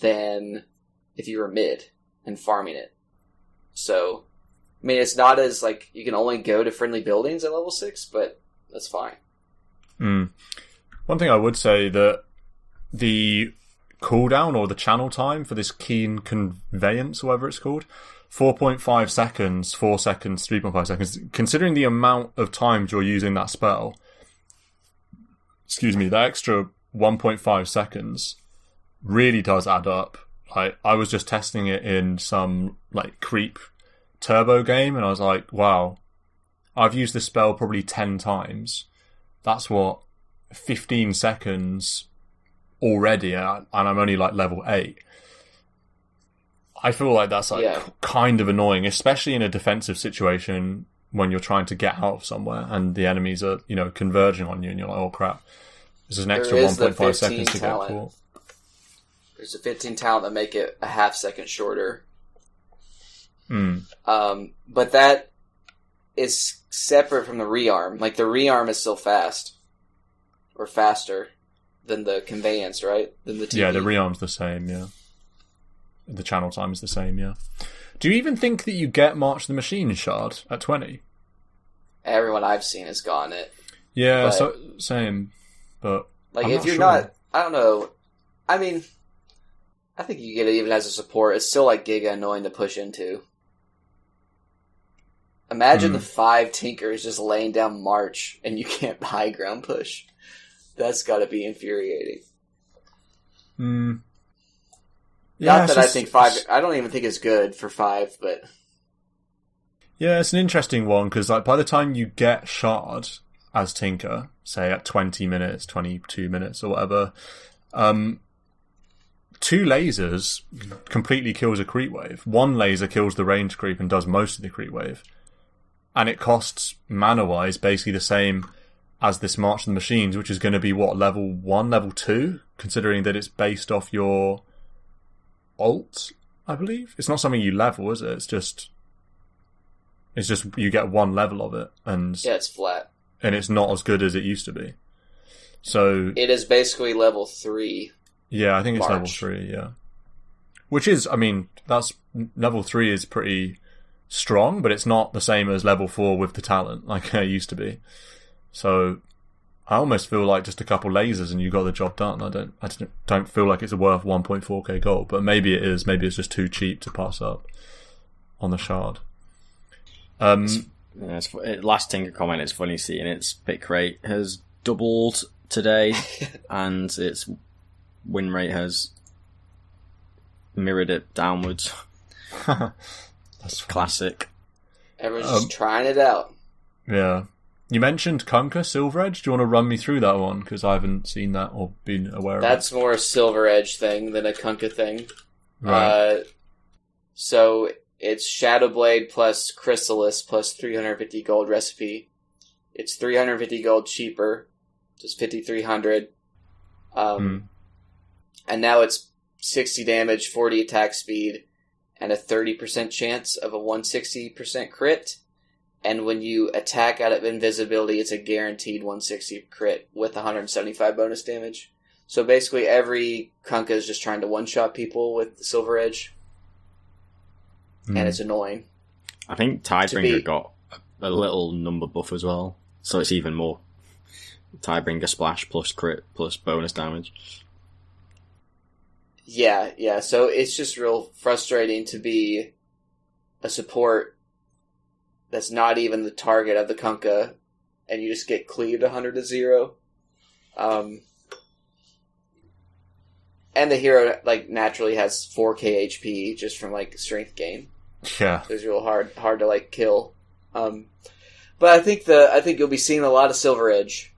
than if you were mid and farming it. So, I mean, it's not as you can only go to friendly buildings at level 6, but that's fine. One thing I would say that the cooldown or the channel time for this keen conveyance, whatever it's called, 4.5 seconds, 4 seconds, 3.5 seconds. Considering the amount of times you're using that spell, that extra 1.5 seconds really does add up. I was just testing it in some creep turbo game, and I was like, wow, I've used this spell probably 10 times. That's 15 seconds already, and I'm only like level 8. I feel like that's kind of annoying, especially in a defensive situation when you're trying to get out of somewhere and the enemies are, converging on you and you're like, oh crap, this is an extra 1.5 seconds to get caught. There's a 15 talent that make it a half second shorter. But that is separate from the rearm. Like, the rearm is still fast. Or faster than the conveyance, right? Than the TV. Yeah, the rearm's the same, yeah. The channel time is the same, yeah. Do you even think that you get March the Machine shard at 20? Everyone I've seen has gotten it. Yeah, same. But like, if you're not, I don't know. I mean, I think you get it even as a support. It's still like giga annoying to push into. Imagine the 5 Tinkers just laying down March and you can't high ground push. That's got to be infuriating. Yeah, Not that I think 5... I don't even think it's good for 5, but... Yeah, it's an interesting one, because like, by the time you get Shard as Tinker, say at 20 minutes, 22 minutes or whatever, 2 lasers completely kills a creep wave. 1 laser kills the range creep and does most of the creep wave. And it costs, mana-wise, basically the same as this March of the Machines, which is going to be, level 1, level 2? Considering that it's based off your... ult, I believe. It's not something you level, is it? It's just you get 1 level of it, and yeah, it's flat, and it's not as good as it used to be. So it is basically level 3. Yeah, I think it's level 3. Yeah, which is, I mean, that's level 3 is pretty strong, but it's not the same as level 4 with the talent like it used to be. So I almost feel like just a couple lasers and you got the job done. I don't feel like it's worth 1.4k gold, but maybe it is. Maybe it's just too cheap to pass up on the shard. Last Tinker comment, it's funny seeing its pick rate has doubled today, and its win rate has mirrored it downwards. That's classic. Everyone's just trying it out. Yeah. You mentioned Kunkka, Silver Edge. Do you want to run me through that one? Because I haven't seen that or been aware of it. That's more a Silver Edge thing than a Kunkka thing. Right. So it's Shadowblade plus Chrysalis plus 350 gold recipe. It's 350 gold cheaper, just 5,300. And now it's 60 damage, 40 attack speed, and a 30% chance of a 160% crit. And when you attack out of invisibility, it's a guaranteed 160 crit with 175 bonus damage. So basically every Kunkka is just trying to one-shot people with the Silver Edge. And it's annoying. I think Tidebringer got a little number buff as well. So it's even more Tidebringer splash plus crit plus bonus damage. Yeah. So it's just real frustrating to be a support that's not even the target of the Kunkka, and you just get cleaved 100-0. And the hero naturally has 4k HP just from strength gain. Yeah, so it's real hard to kill. But I think you'll be seeing a lot of Silver Edge.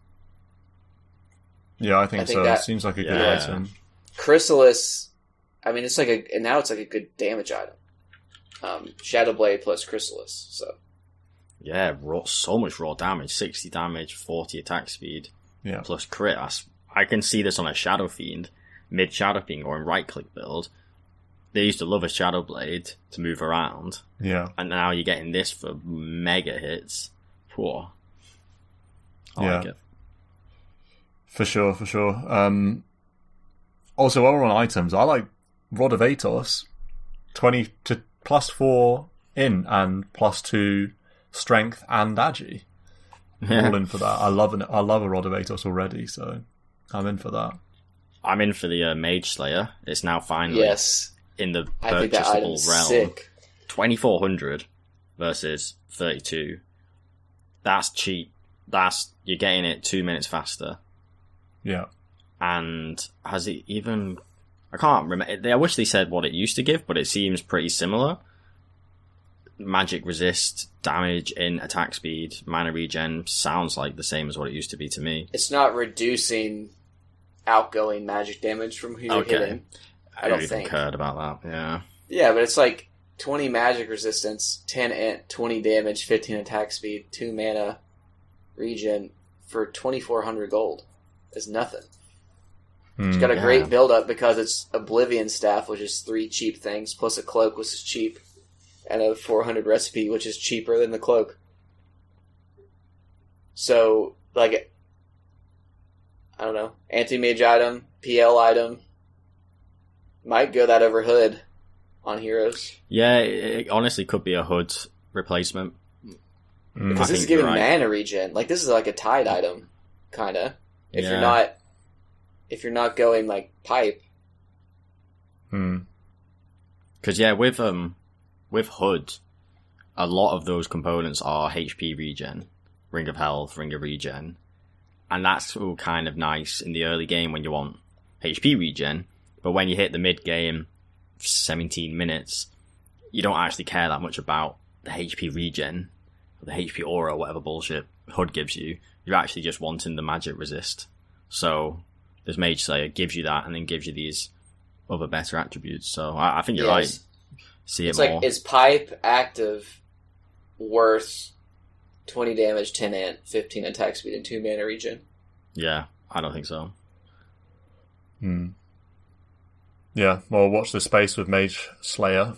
Yeah, I think so. It seems like a good item. Chrysalis, I mean, it's now it's a good damage item. Shadowblade plus Chrysalis, so. Yeah, so much raw damage. 60 damage, 40 attack speed, plus crit. I can see this on a Shadow Fiend, mid-Shadow Fiend or in right-click build. They used to love a Shadowblade to move around. Yeah. And now you're getting this for mega hits. Poor. I like it. For sure. Also, while we're on items, I like Rod of Atos. 20 to +4 in and +2 strength and agi. All in for that. I love a Rod of Atos already, so I'm in for that. I'm in for the Mage Slayer. It's now finally in the purchasable realm. Sick. 2,400 versus 32. That's cheap. You're getting it 2 minutes faster. Yeah. And has it even... I can't remember. I wish they said what it used to give, but it seems pretty similar. Magic resist, damage in attack speed, mana regen sounds like the same as what it used to be to me. It's not reducing outgoing magic damage from who you're hitting. I don't even cared about that, yeah. Yeah, but it's like 20 magic resistance, 10 int, 20 damage, 15 attack speed, 2 mana, regen for 2,400 gold. Is nothing. It's got a great build-up because it's Oblivion Staff, which is 3 cheap things, plus a cloak, which is cheap, and a 400 recipe, which is cheaper than the cloak. So, like, I don't know, anti-mage item, PL item, might go that over Hood on heroes. Yeah, it honestly could be a Hood replacement. Because this is giving mana regen. Like, this is like a Tide item, kinda. If you're not going, like, pipe. Because, with Hood, a lot of those components are HP regen, Ring of Health, Ring of Regen, and that's all kind of nice in the early game when you want HP regen, but when you hit the mid-game, 17 minutes, you don't actually care that much about the HP regen, or the HP aura, or whatever bullshit Hood gives you. You're actually just wanting the magic resist. So, this Mage Slayer gives you that, and then gives you these other better attributes. So, I think you're right. See it more. It's like, is pipe active worth 20 damage, 10 int, 15 attack speed, and 2 mana regen? Yeah, I don't think so. Yeah, well, watch the space with Mage Slayer.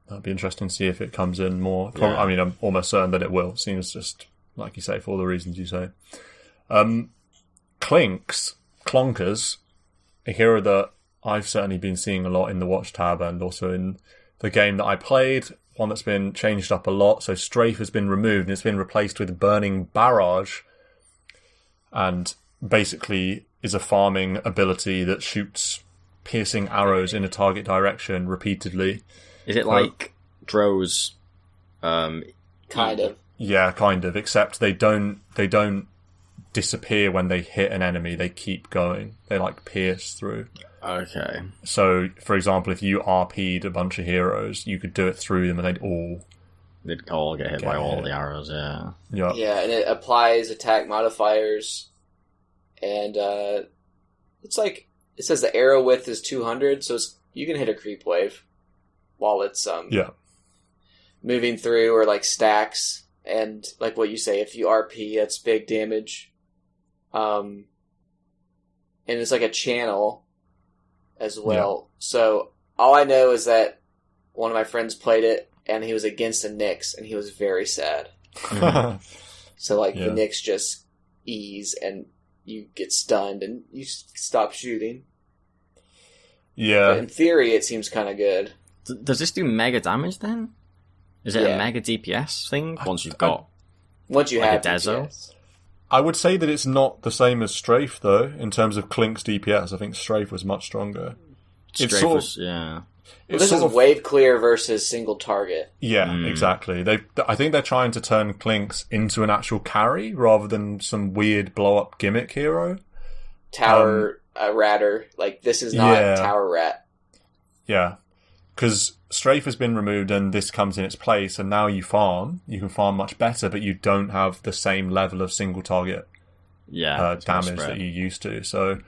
That'd be interesting to see if it comes in more. I mean, I'm almost certain that it will. It seems just, like you say, for all the reasons you say. Clinkz, Clonkers, a hero that I've certainly been seeing a lot in the Watch tab and also in the game that I played, one that's been changed up a lot. So Strafe has been removed and it's been replaced with Burning Barrage, and basically is a farming ability that shoots piercing arrows in a target direction repeatedly. Is it like Dro's? Kind of. Yeah, kind of. Except they don't disappear when they hit an enemy. They keep going. They like pierce through. Okay. So, for example, if you RP'd a bunch of heroes, you could do it through them, and they'd all get hit by all the arrows. Yeah. Yeah, and it applies attack modifiers, and it's like it says the arrow width is 200, so you can hit a creep wave while it's moving through, or like stacks, and like what you say, if you RP, that's big damage. And it's like a channel as well. Yeah. So all I know is that one of my friends played it, and he was against the Nyx, and he was very sad. So the Nyx just ease, and you get stunned, and you stop shooting. Yeah. But in theory, it seems kind of good. Does this do mega damage then? Is it a mega DPS thing? Once you have a Dezo? DPS. I would say that it's not the same as Strafe, though, in terms of Clink's DPS. I think Strafe was much stronger. Yeah. This is wave clear versus single target. Yeah, exactly. I think they're trying to turn Clinkz into an actual carry rather than some weird blow-up gimmick hero. Tower ratter. Like, this is not Tower Rat. Yeah. Because Strafe has been removed and this comes in its place, and now you can farm much better, but you don't have the same level of single target damage that you used to. So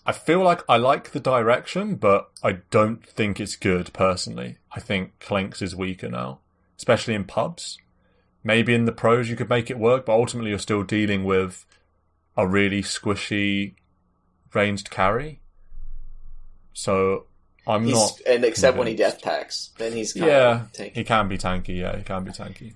I feel like I like the direction, but I don't think it's good personally. I think Clinkz is weaker now, especially in pubs. Maybe in the pros you could make it work, but ultimately you're still dealing with a really squishy ranged carry. So except when he death packs, then he's kind of tanky. He can be tanky. Yeah, he can be tanky.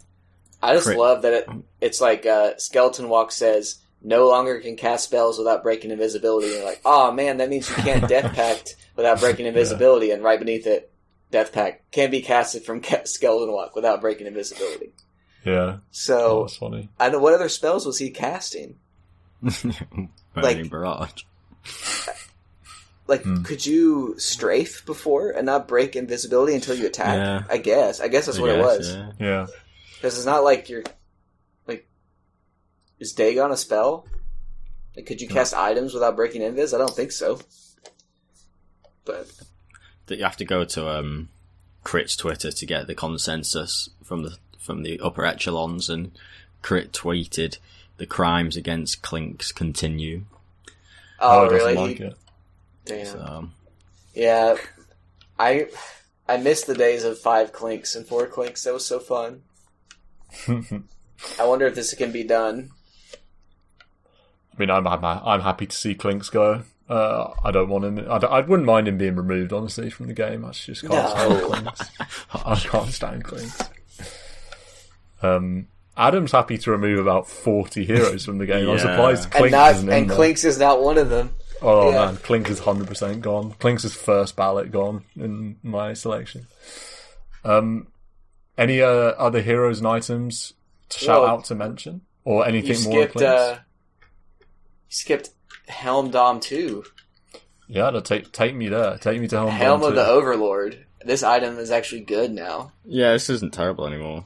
I just love that it's like Skeleton Walk says, no longer can cast spells without breaking invisibility. And you're like, oh man, that means you can't death pact without breaking invisibility. And right beneath it, death pact can be casted from Skeleton Walk without breaking invisibility. Yeah. So that's funny. I know, what other spells was he casting? Burning Barrage. Could you strafe before and not break invisibility until you attack? Yeah. I guess that's what it was. Yeah. Because it's not like you're... Like, is Dagon a spell? Like, could you cast items without breaking invis? I don't think so. But... You have to go to Crit's Twitter to get the consensus from the upper echelons, and Crit tweeted, "The crimes against Clinkz continue." Oh, doesn't really? like it. Damn. So, Yeah, I miss the days of 5 Clinkz and 4 Clinkz. That was so fun. I wonder if this can be done. I mean, I'm happy to see Clinkz go. I don't want him. I wouldn't mind him being removed, honestly, from the game. I just can't stand Clinkz. I can't stand Clinkz. Adam's happy to remove about 40 heroes from the game. I'm surprised Clinkz isn't in there. Clinkz is not one of them. Oh man, Clinkz is 100% gone. Clinkz is first ballot gone in my selection. Any other heroes and items to shout out to mention? Or anything more Clinkz? You skipped Helm Dom 2. Yeah, take me there. Take me to Helm Dom 2. Helm of the Overlord. This item is actually good now. yeah, this isn't terrible anymore.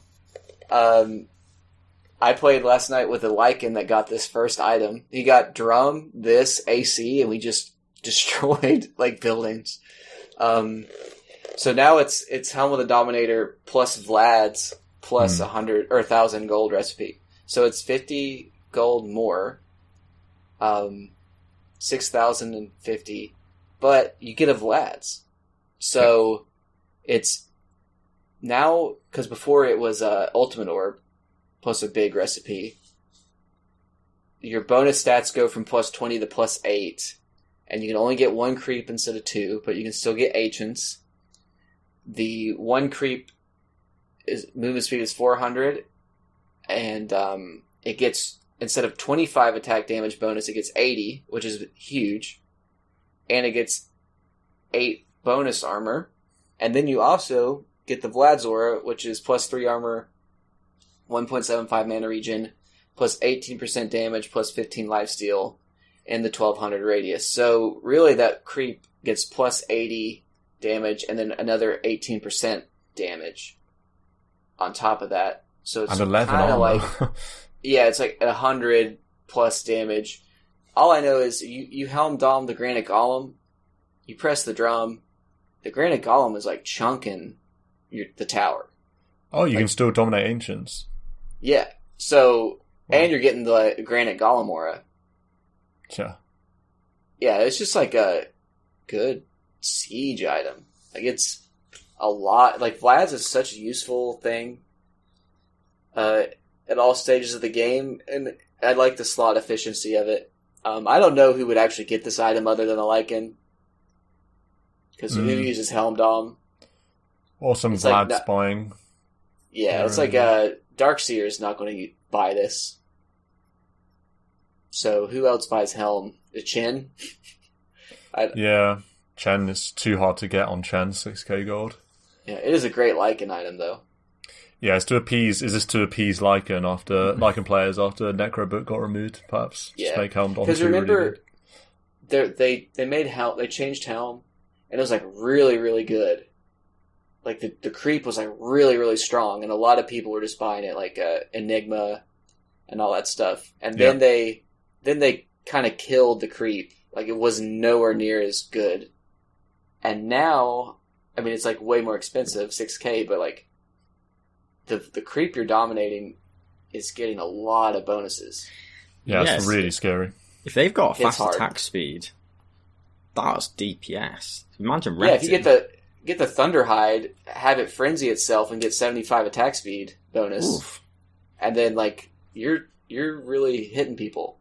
I played last night with a Lycan that got this first item. He got Drum, this, AC, and we just destroyed like buildings. So now it's Helm of the Dominator plus Vlad's plus 100 or 1,000 gold recipe. So it's 50 gold more, 6,050, but you get a Vlad's. So it's now, because before it was Ultimate Orb plus a big recipe. Your bonus stats go from plus 20 to plus 8, and you can only get 1 creep instead of 2, but you can still get Ancients. The 1 creep movement speed is 400, and it gets, instead of 25 attack damage bonus, it gets 80, which is huge, and it gets 8 bonus armor, and then you also get the Vlad's Aura, which is plus 3 armor, 1.75 mana regen, plus 18% damage, plus 15 lifesteal, and the 1200 radius. So really that creep gets plus 80 damage, and then another 18% damage on top of that. So it's kind of like, yeah, it's like 100 plus damage. All I know is you Helm Dom the Granite Golem, you press the drum, the Granite Golem is like chunking the tower. Oh, you can still dominate Ancients. Yeah. So, and you're getting the Granite Golem aura. Yeah. Yeah, it's just like a good siege item. Like, it's a lot. Like, Vlad's is such a useful thing at all stages of the game, and I like the slot efficiency of it. I don't know who would actually get this item other than a Lycan. Because who uses Helm Dom? Or some Vlad spying. Yeah, it's like Darkseer is not going to buy this. So who else buys Helm? Chen? Yeah, Chen is too hard to get on Chen, 6k gold. Yeah, it is a great Lycan item though. Yeah, is this to appease Lycan players after Necrobook got removed, perhaps? Yeah. Just make Helm Dom 2 because remember, really they made Helm, they changed Helm, and it was like really, really good. Like the creep was like really, really strong, and a lot of people were just buying it, like Enigma and all that stuff. And then they kind of killed the creep. Like it was nowhere near as good. And now, I mean, it's like way more expensive, 6k, but like the creep you're dominating is getting a lot of bonuses. Yeah, it's really scary. If they've got fast attack speed, that's DPS. Imagine Yeah, if you get the Thunderhide, have it frenzy itself and get 75 attack speed bonus. Oof. And then like you're really hitting people.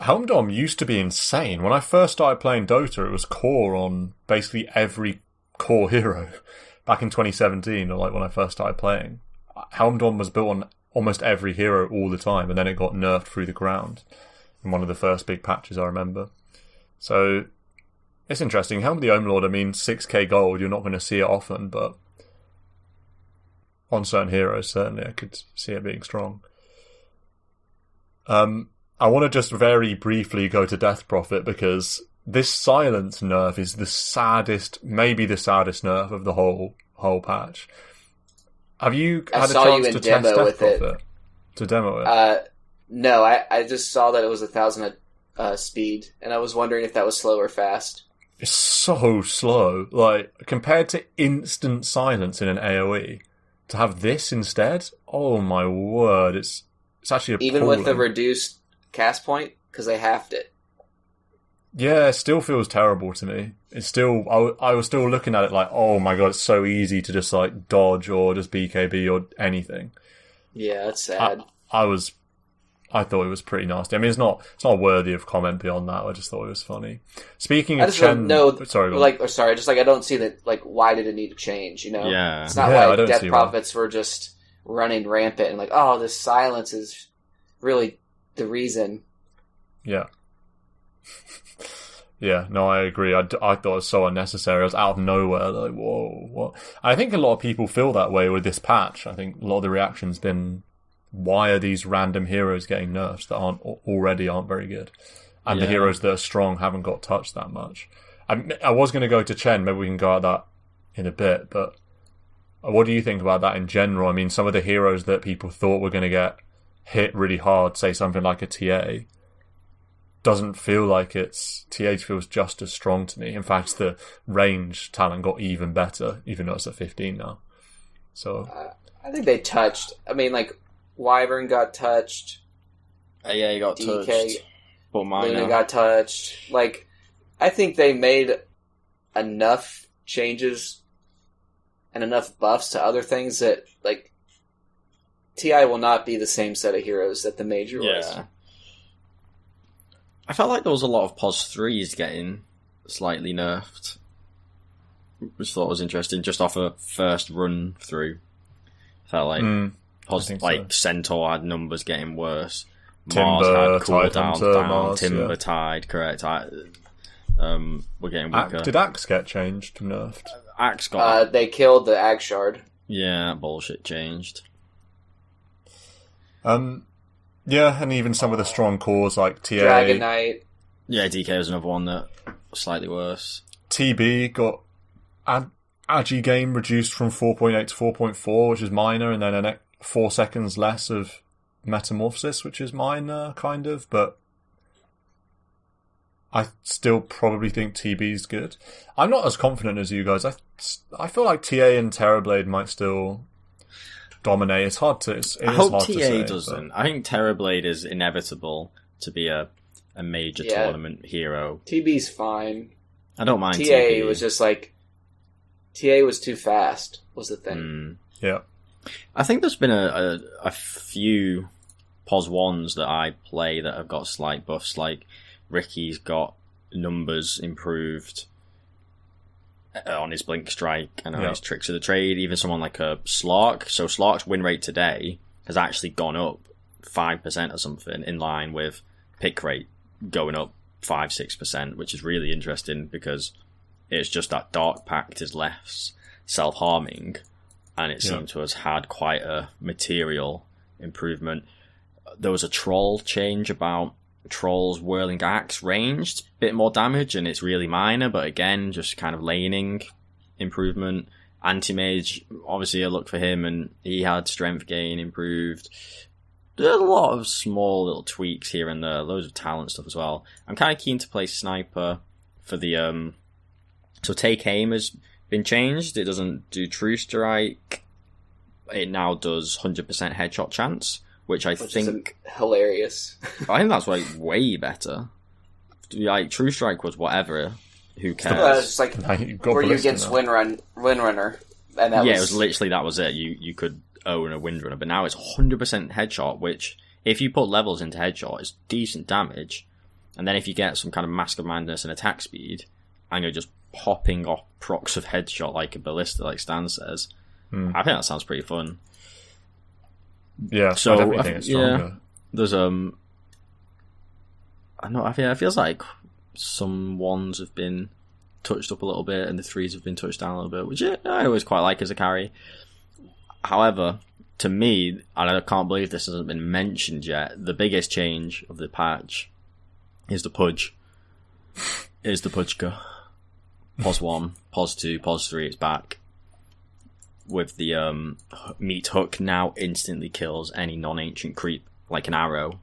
Helm Dom used to be insane. When I first started playing Dota, it was core on basically every core hero. Back in 2017, or like when I first started playing, Helm Dom was built on almost every hero all the time, and then it got nerfed through the ground in one of the first big patches I remember. So it's interesting. Helm the Overlord, I mean, 6k gold, you're not going to see it often, but on certain heroes, certainly I could see it being strong. I want to just very briefly go to Death Prophet, because this silence nerf is the saddest, maybe the saddest nerf of the whole patch. Have you had a chance to test Death Prophet? To demo it? No, I just saw that it was 1,000 speed, and I was wondering if that was slow or fast. It's so slow. Like, compared to instant silence in an AoE, to have this instead, oh my word, it's actually appalling. Even with the reduced cast point because they halved it. Yeah, it still feels terrible to me. It's still, I was still looking at it like, oh my god, it's so easy to just like dodge or just BKB or anything. Yeah, that's sad. I thought it was pretty nasty. I mean, it's not worthy of comment beyond that. I just thought it was funny. Speaking of Chen, sorry, I don't see that. Like, why did it need to change? You know, yeah, it's not like Death Prophets were just running rampant and like, oh, this silence is really the reason. Yeah. Yeah, no, I agree. I thought it was so unnecessary. I was out of nowhere, like, whoa, what? I think a lot of people feel that way with this patch. I think a lot of the reaction's been, why are these random heroes getting nerfs that aren't very good? And the heroes that are strong haven't got touched that much. I was going to go to Chen, maybe we can go at that in a bit, but what do you think about that in general? I mean, some of the heroes that people thought were going to get hit really hard, say something like a TA, doesn't feel like it's... TH feels just as strong to me. In fact, the range talent got even better, even though it's at 15 now. So I think they touched. I mean, like, Wyvern got touched. Yeah, he got DK, touched. But Luna got touched. Like, I think they made enough changes and enough buffs to other things that, like, TI will not be the same set of heroes that the Major was. I felt like there was a lot of POS 3s getting slightly nerfed, which I thought was interesting, just off a first run through. I felt like Centaur had numbers getting worse. Timber, Mars had cooldown down. Mars, Timber Tide, correct. We're getting weaker. Did Axe get changed, nerfed? Axe got... they killed the Axe Shard. Yeah, bullshit changed. Yeah, and even some of the strong cores like TA... Dragon Knight. Yeah, DK was another one that was slightly worse. TB got Agi game reduced from 4.8 to 4.4, which is minor, and then 4 seconds less of Metamorphosis, which is minor, kind of, but I still probably think TB's good. I'm not as confident as you guys. I feel like TA and Terrorblade might still dominate. It's hard to. I hope TA doesn't. But I think Terrorblade is inevitable to be a major tournament hero. TB's fine. I don't mind. TA was just like TA was too fast. Was the thing. Yeah, I think there's been a few POS 1s that I play that have got slight buffs. Like Ricky's got numbers improved on his Blink Strike and on his Tricks of the Trade. Even someone like a Slark. So Slark's win rate today has actually gone up 5% or something, in line with pick rate going up 5-6%, which is really interesting because it's just that Dark Pact is less self-harming, and it seemed to have had quite a material improvement. There was a Troll change about Troll's Whirling Axe ranged, bit more damage, and it's really minor, but again, just kind of laning improvement. Anti-Mage, obviously a look for him, and he had strength gain improved. There's a lot of small little tweaks here and there, loads of talent stuff as well. I'm kind of keen to play Sniper for the... So Take Aim has been changed. It doesn't do True Strike. It now does 100% headshot chance, which think is hilarious. I think that's like way better. Like True Strike was whatever. Who cares? It's like were you against Windrunner, and that it was literally that was it. You could own a Windrunner, but now it's 100% headshot. Which, if you put levels into headshot, is decent damage. And then if you get some kind of Mask of Madness and attack speed, and you're just popping off procs of headshot like a ballista, like Stan says, I think that sounds pretty fun. Yeah, so I definitely think it's stronger. Yeah, there's I know. It feels like some ones have been touched up a little bit, and the threes have been touched down a little bit, which I always quite like as a carry. However, to me, and I can't believe this hasn't been mentioned yet, the biggest change of the patch is the Pudge. Is the Pudgeka. POS 1, POS 2, POS 3, it's back. With the Meat Hook now instantly kills any non-ancient creep like an arrow.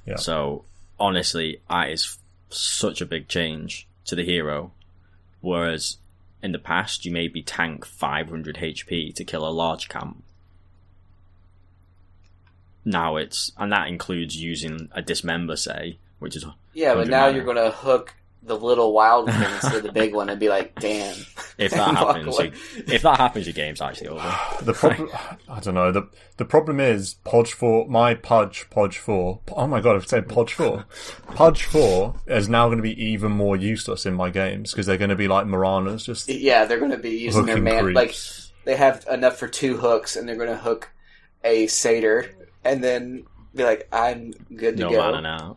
Yeah. So, honestly, that is such a big change to the hero. Whereas, in the past, you maybe tank 500 HP to kill a large camp. now and that includes using a dismember, say, which is but now you're going to hook the little wild things to the big one and be like, damn. If that happens, your game's actually over. The problem, I don't know. The problem is Pudge 4. My Pudge 4. Oh my god, I've said Pudge 4. Pudge 4 is now going to be even more useless in my games because they're going to be like Moranas. They're going to be using their man. Like they have enough for 2 hooks, and they're going to hook a satyr, and then be like, I'm good to go. No mana now.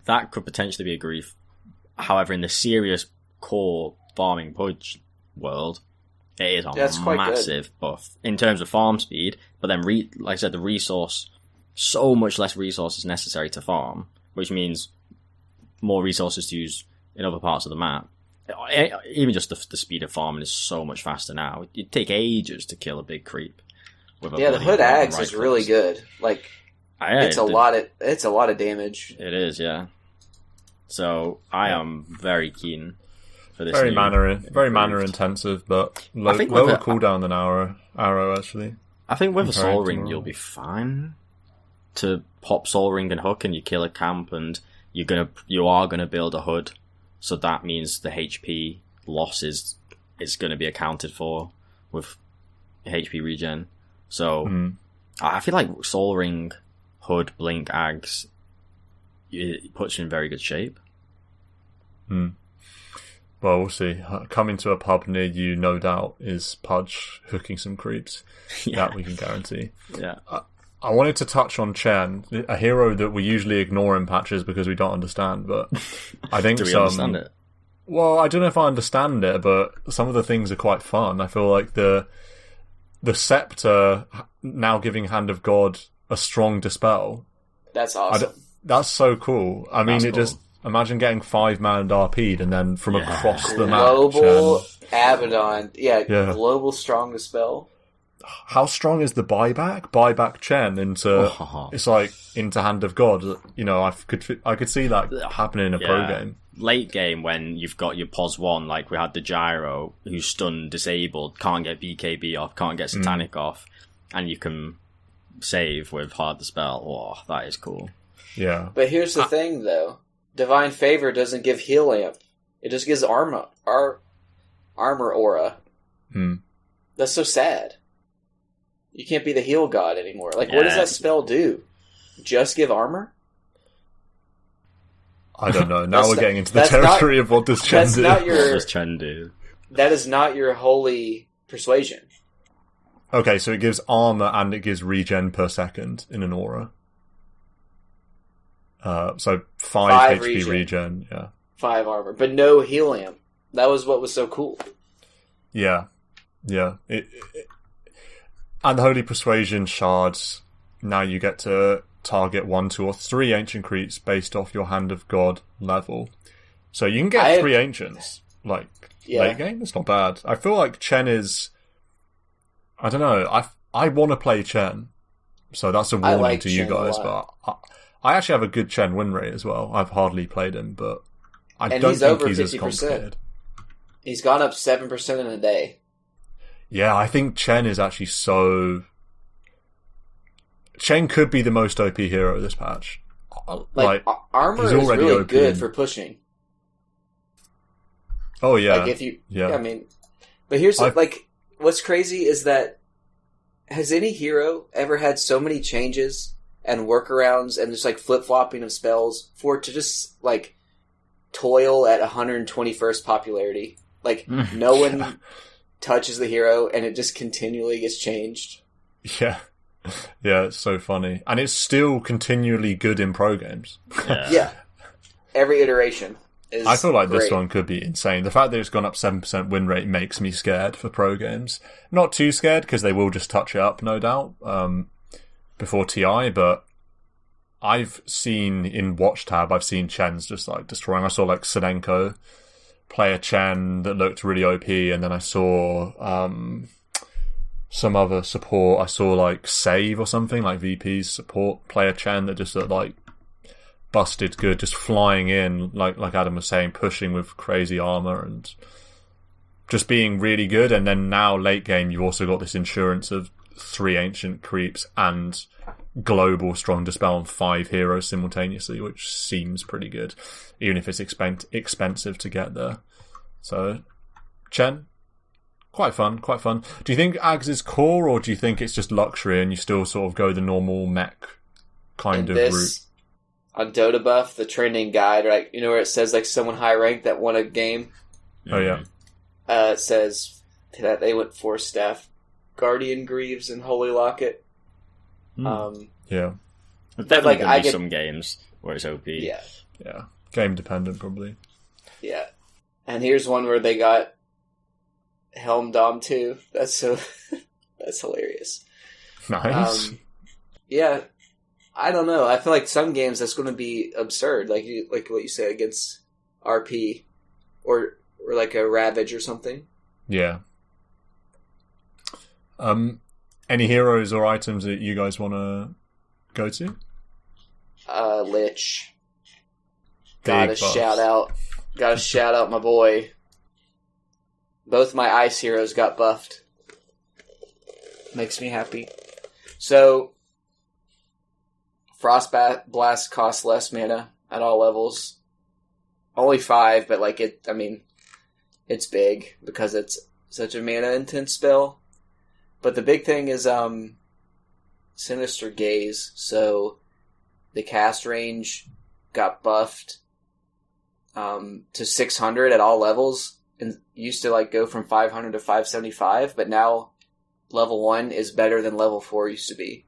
That could potentially be a grief. However, in the serious core farming Pudge world, it is a massive buff in terms of farm speed. But then, like I said, the resource, so much less resources necessary to farm, which means more resources to use in other parts of the map. Even just the speed of farming is so much faster now. It'd take ages to kill a big creep. The Hood Axe is really good. Like, it's a lot of damage. It is, yeah. So I am very keen for this. Very mana intensive, but lower cooldown than arrow actually. I think with a Soul Ring you'll be fine to pop Soul Ring and hook, and you kill a camp, and you are gonna build a hood, so that means the HP loss is gonna be accounted for with HP regen. So I feel like Soul Ring, Hood, Blink, Ags, it puts you in very good shape. Well, we'll see. Coming to a pub near you, no doubt, is Pudge hooking some creeps. That we can guarantee. Yeah. I wanted to touch on Chen, a hero that we usually ignore in patches because we don't understand, but I think Do we understand it? Well, I don't know if I understand it, but some of the things are quite fun. I feel like the Scepter now giving Hand of God a strong dispel. That's awesome. That's so cool. I mean, imagine getting 5-man RP'd and then from across the map. Global Abaddon. Yeah, global strong dispel. How strong is the buyback? Buyback Chen into it's like into Hand of God. You know, I could see that happening in a pro game. Late game when you've got your POS 1, like we had the Gyro, who's stunned, disabled, can't get BKB off, can't get Satanic off, and you can save with Hard Dispel. Oh, that is cool. Yeah. But here's the thing, though. Divine Favor doesn't give heal amp. It just gives armor aura. That's so sad. You can't be the heal god anymore. Like, what does that spell do? Just give armor? I don't know. Now we're getting into the territory of what does Chen do. What does Chen do? That is not your holy persuasion. Okay, so it gives armor and it gives regen per second in an aura. So 5 HP regen, yeah. 5 armor, but no heal amp. That was what was so cool. Yeah. And the Holy Persuasion shards, now you get to target 1, 2, or 3 ancient creeps based off your Hand of God level. So you can get 3 ancients, late game. It's not bad. I feel like Chen is... I don't know. I want to play Chen, so that's a warning to you guys, but... I actually have a good Chen win rate as well. I've hardly played him, but I don't think he's as complicated. He's gone up 7% in a day. Yeah, I think Chen is actually so... Chen could be the most OP hero this patch. Like armor is really good for pushing. Oh, yeah. Like if you... Yeah, I mean... But here's... what's crazy is that has any hero ever had so many changes and workarounds and just like flip-flopping of spells for it to just like toil at 121st popularity? Like no one touches the hero and it just continually gets changed. Yeah, it's so funny, and it's still continually good in pro games. Yeah, every iteration is I feel like great. This one could be insane. The fact that it's gone up 7% win rate makes me scared for pro games. Not too scared because they will just touch it up, no doubt. Before TI, but I've seen in Watch Tab, I've seen Chen's just like destroying. I saw like Sinenko play a Chen that looked really OP, and then I saw some other support. I saw like Save or something, like VP's support play a Chen that just looked like busted good, just flying in, like Adam was saying, pushing with crazy armor and just being really good. And then now late game, you've also got this insurance of 3 ancient creeps and global strong dispel on 5 heroes simultaneously, which seems pretty good, even if it's expensive to get there. So, Chen, quite fun. Do you think Ags is core, or do you think it's just luxury and you still sort of go the normal mech kind of route? On Dota Buff, the trending guide, right? You know where it says like someone high ranked that won a game? Oh yeah. It says that they went 4 staff, Guardian Greaves and Holy Locket. Yeah. There's definitely going to be some games where it's OP. Yeah. Game dependent, probably. Yeah. And here's one where they got Helm Dom 2. That's hilarious. Nice. Yeah. I don't know. I feel like some games that's going to be absurd, like what you say against RP or like a Ravage or something. Yeah. Any heroes or items that you guys want to go to? Lich. Gotta shout out my boy. Both my ice heroes got buffed. Makes me happy. So, Frost Blast costs less mana at all levels. Only 5, but it's big because it's such a mana intense spell. But the big thing is Sinister Gaze. So the cast range got buffed to 600 at all levels, and used to go from 500 to 575, but now level 1 is better than level 4 used to be.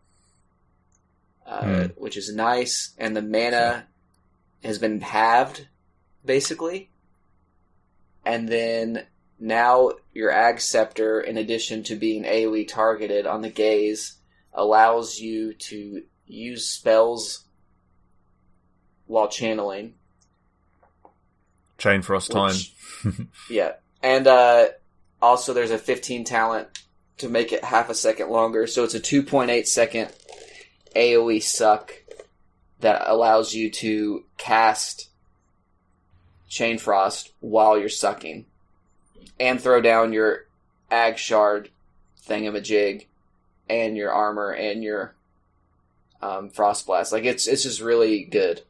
Which is nice, and the mana has been halved, basically. And then now your Ag Scepter, in addition to being AoE targeted on the gaze, allows you to use spells while channeling. Chain Frost time. Yeah. And also there's a 15 talent to make it half a second longer, so it's a 2.8 second AoE suck that allows you to cast Chain Frost while you're sucking. And throw down your Ag Shard thingamajig and your armor and your Frost Blast. It's just really good.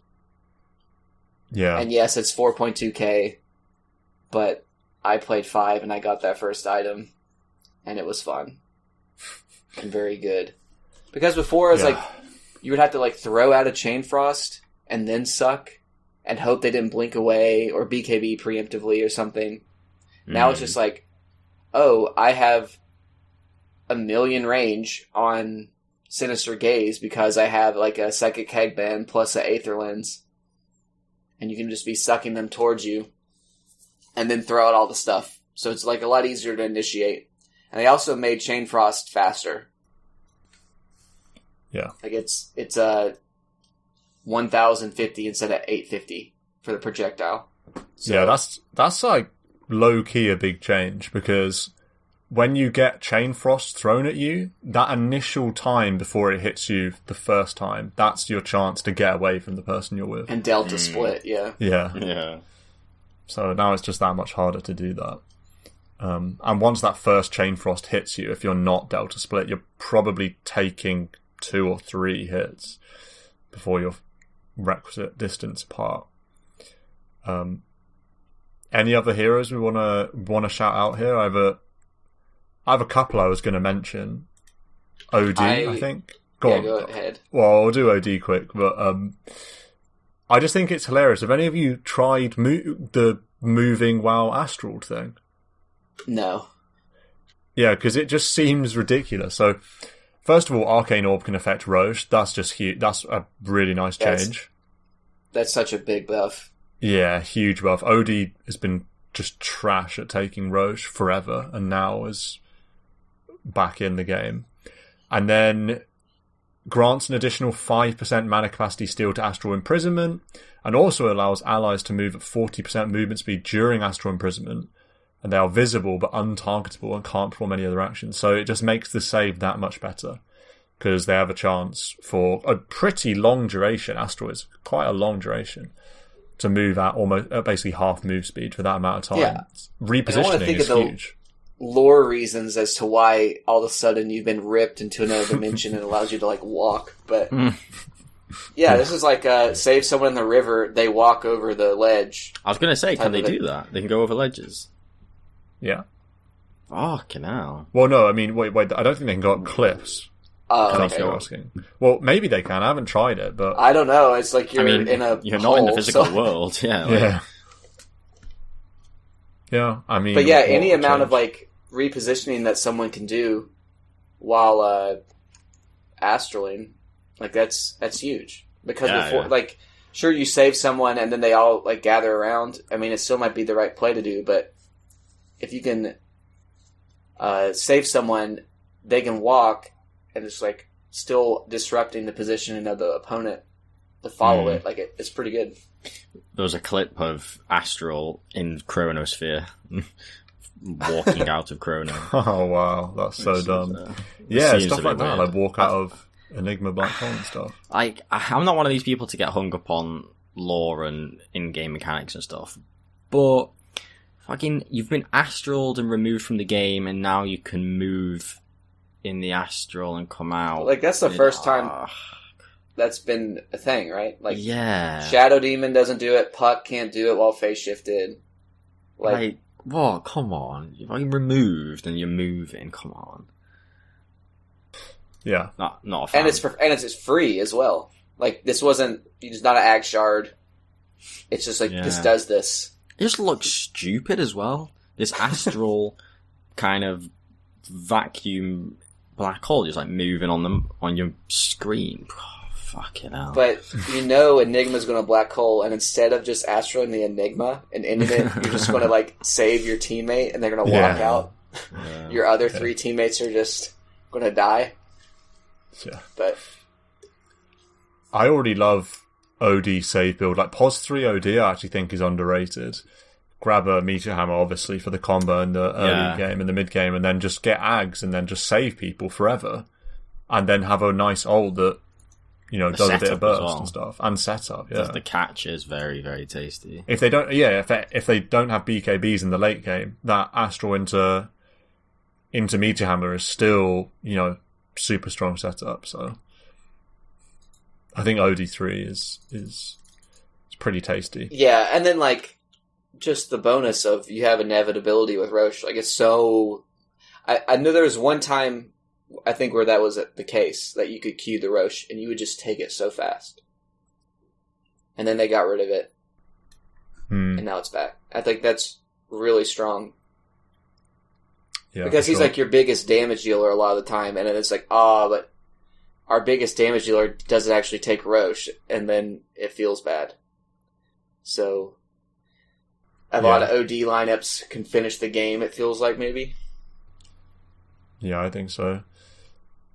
Yeah. And yes, it's 4.2k, but I played 5 and I got that first item, and it was fun. And very good. Because before it was you would have to throw out a Chain Frost and then suck and hope they didn't blink away or BKB preemptively or something. Now it's just I have 1,000,000 range on Sinister Gaze because I have a Psychic Headband plus an Aether Lens. And you can just be sucking them towards you and then throw out all the stuff. So it's a lot easier to initiate. And they also made Chain Frost faster. Yeah. It's 1,050 instead of 850 for the projectile. So, yeah, that's low-key a big change, because when you get Chain Frost thrown at you, that initial time before it hits you the first time, that's your chance to get away from the person you're with. And Delta Split, yeah. Yeah. So now it's just that much harder to do that. And once that first Chain Frost hits you, if you're not Delta Split, you're probably taking 2 or 3 hits before you're requisite distance apart. Any other heroes we want to shout out here? I have a couple I was going to mention. OD, I think. Go ahead. Well, I'll do OD quick, but I just think it's hilarious. Have any of you tried the moving while astral thing? No. Yeah, because it just seems ridiculous. So, first of all, Arcane Orb can affect Roche. That's just huge. That's a really nice change. That's such a big buff. Yeah, huge buff. OD has been just trash at taking Roche forever, and now is back in the game. And then grants an additional 5% mana capacity steal to Astral Imprisonment, and also allows allies to move at 40% movement speed during Astral Imprisonment, and they are visible but untargetable and can't perform any other actions. So it just makes the save that much better, because they have a chance for a pretty long duration. Astral is quite a long duration to move at almost basically half move speed for that amount of time. Yeah. Repositioning is huge. lore reasons as to why all of a sudden you've been ripped into another dimension and allows you to like walk. But yeah, this is like save someone in the river, they walk over the ledge. I was going to say, can they do that? They can go over ledges. Yeah. Fucking hell. Well, no, I mean, wait, I don't think they can go up cliffs. Oh, That's what you're asking. Well, maybe they can. I haven't tried it, but I don't know. It's like you're in a you're hole, not in the physical world. Yeah. Yeah. Yeah, I mean... But yeah, any amount of, like, repositioning that someone can do while astraling, like, that's huge. Because before, like, sure, you save someone and then they all, like, gather around. I mean, it still might be the right play to do, but if you can save someone, they can walk, and it's, like, still disrupting the positioning of the opponent to follow it. Like, it's pretty good. There was a clip of Astral in Chronosphere walking out of Chrono. Oh, wow. That's so dumb. Yeah, stuff like that. Like walk out of Enigma Black Hole and stuff. I'm not one of these people to get hung up on lore and in-game mechanics and stuff, but fucking, you've been astraled and removed from the game, and now you can move in the astral and come out. Like, that's the first time that's been a thing, right? Like, yeah. Shadow Demon doesn't do it, Puck can't do it while Face Shifted. Like, what? Come on. You're removed and you're moving, come on. Yeah. Not a fan. And it's free as well. Like, this wasn't, it's not an Ag Shard. It's just like, this does this. It just looks stupid as well. This astral kind of vacuum black hole just like moving on your screen. Fucking hell. But Enigma's going to black hole, and instead of just astraling the Enigma and ending it, you're just going to like save your teammate, and they're going to walk out. Yeah. Your other three teammates are just going to die. Yeah. But I already love OD save build. Like Pos 3 OD I actually think is underrated. Grab a Meteor Hammer, obviously, for the combo in the early game and the mid game, and then just get Ags and then just save people forever. And then have a nice ult that does a bit of burst and stuff, and setup. Yeah, the catch is very, very tasty. If they don't, if they don't have BKBs in the late game, that Astral into Meteor Hammer is still super strong setup. So I think OD3 is pretty tasty. Yeah, and then like just the bonus of you have inevitability with Roche. Like it's so. I know there was one time. I think where that was the case, that you could queue the Roche and you would just take it so fast. And then they got rid of it. And now it's back. I think that's really strong. Yeah, because he's like your biggest damage dealer a lot of the time, and then it's like, but our biggest damage dealer doesn't actually take Roche, and then it feels bad. So a lot of OD lineups can finish the game, it feels like, maybe. Yeah, I think so.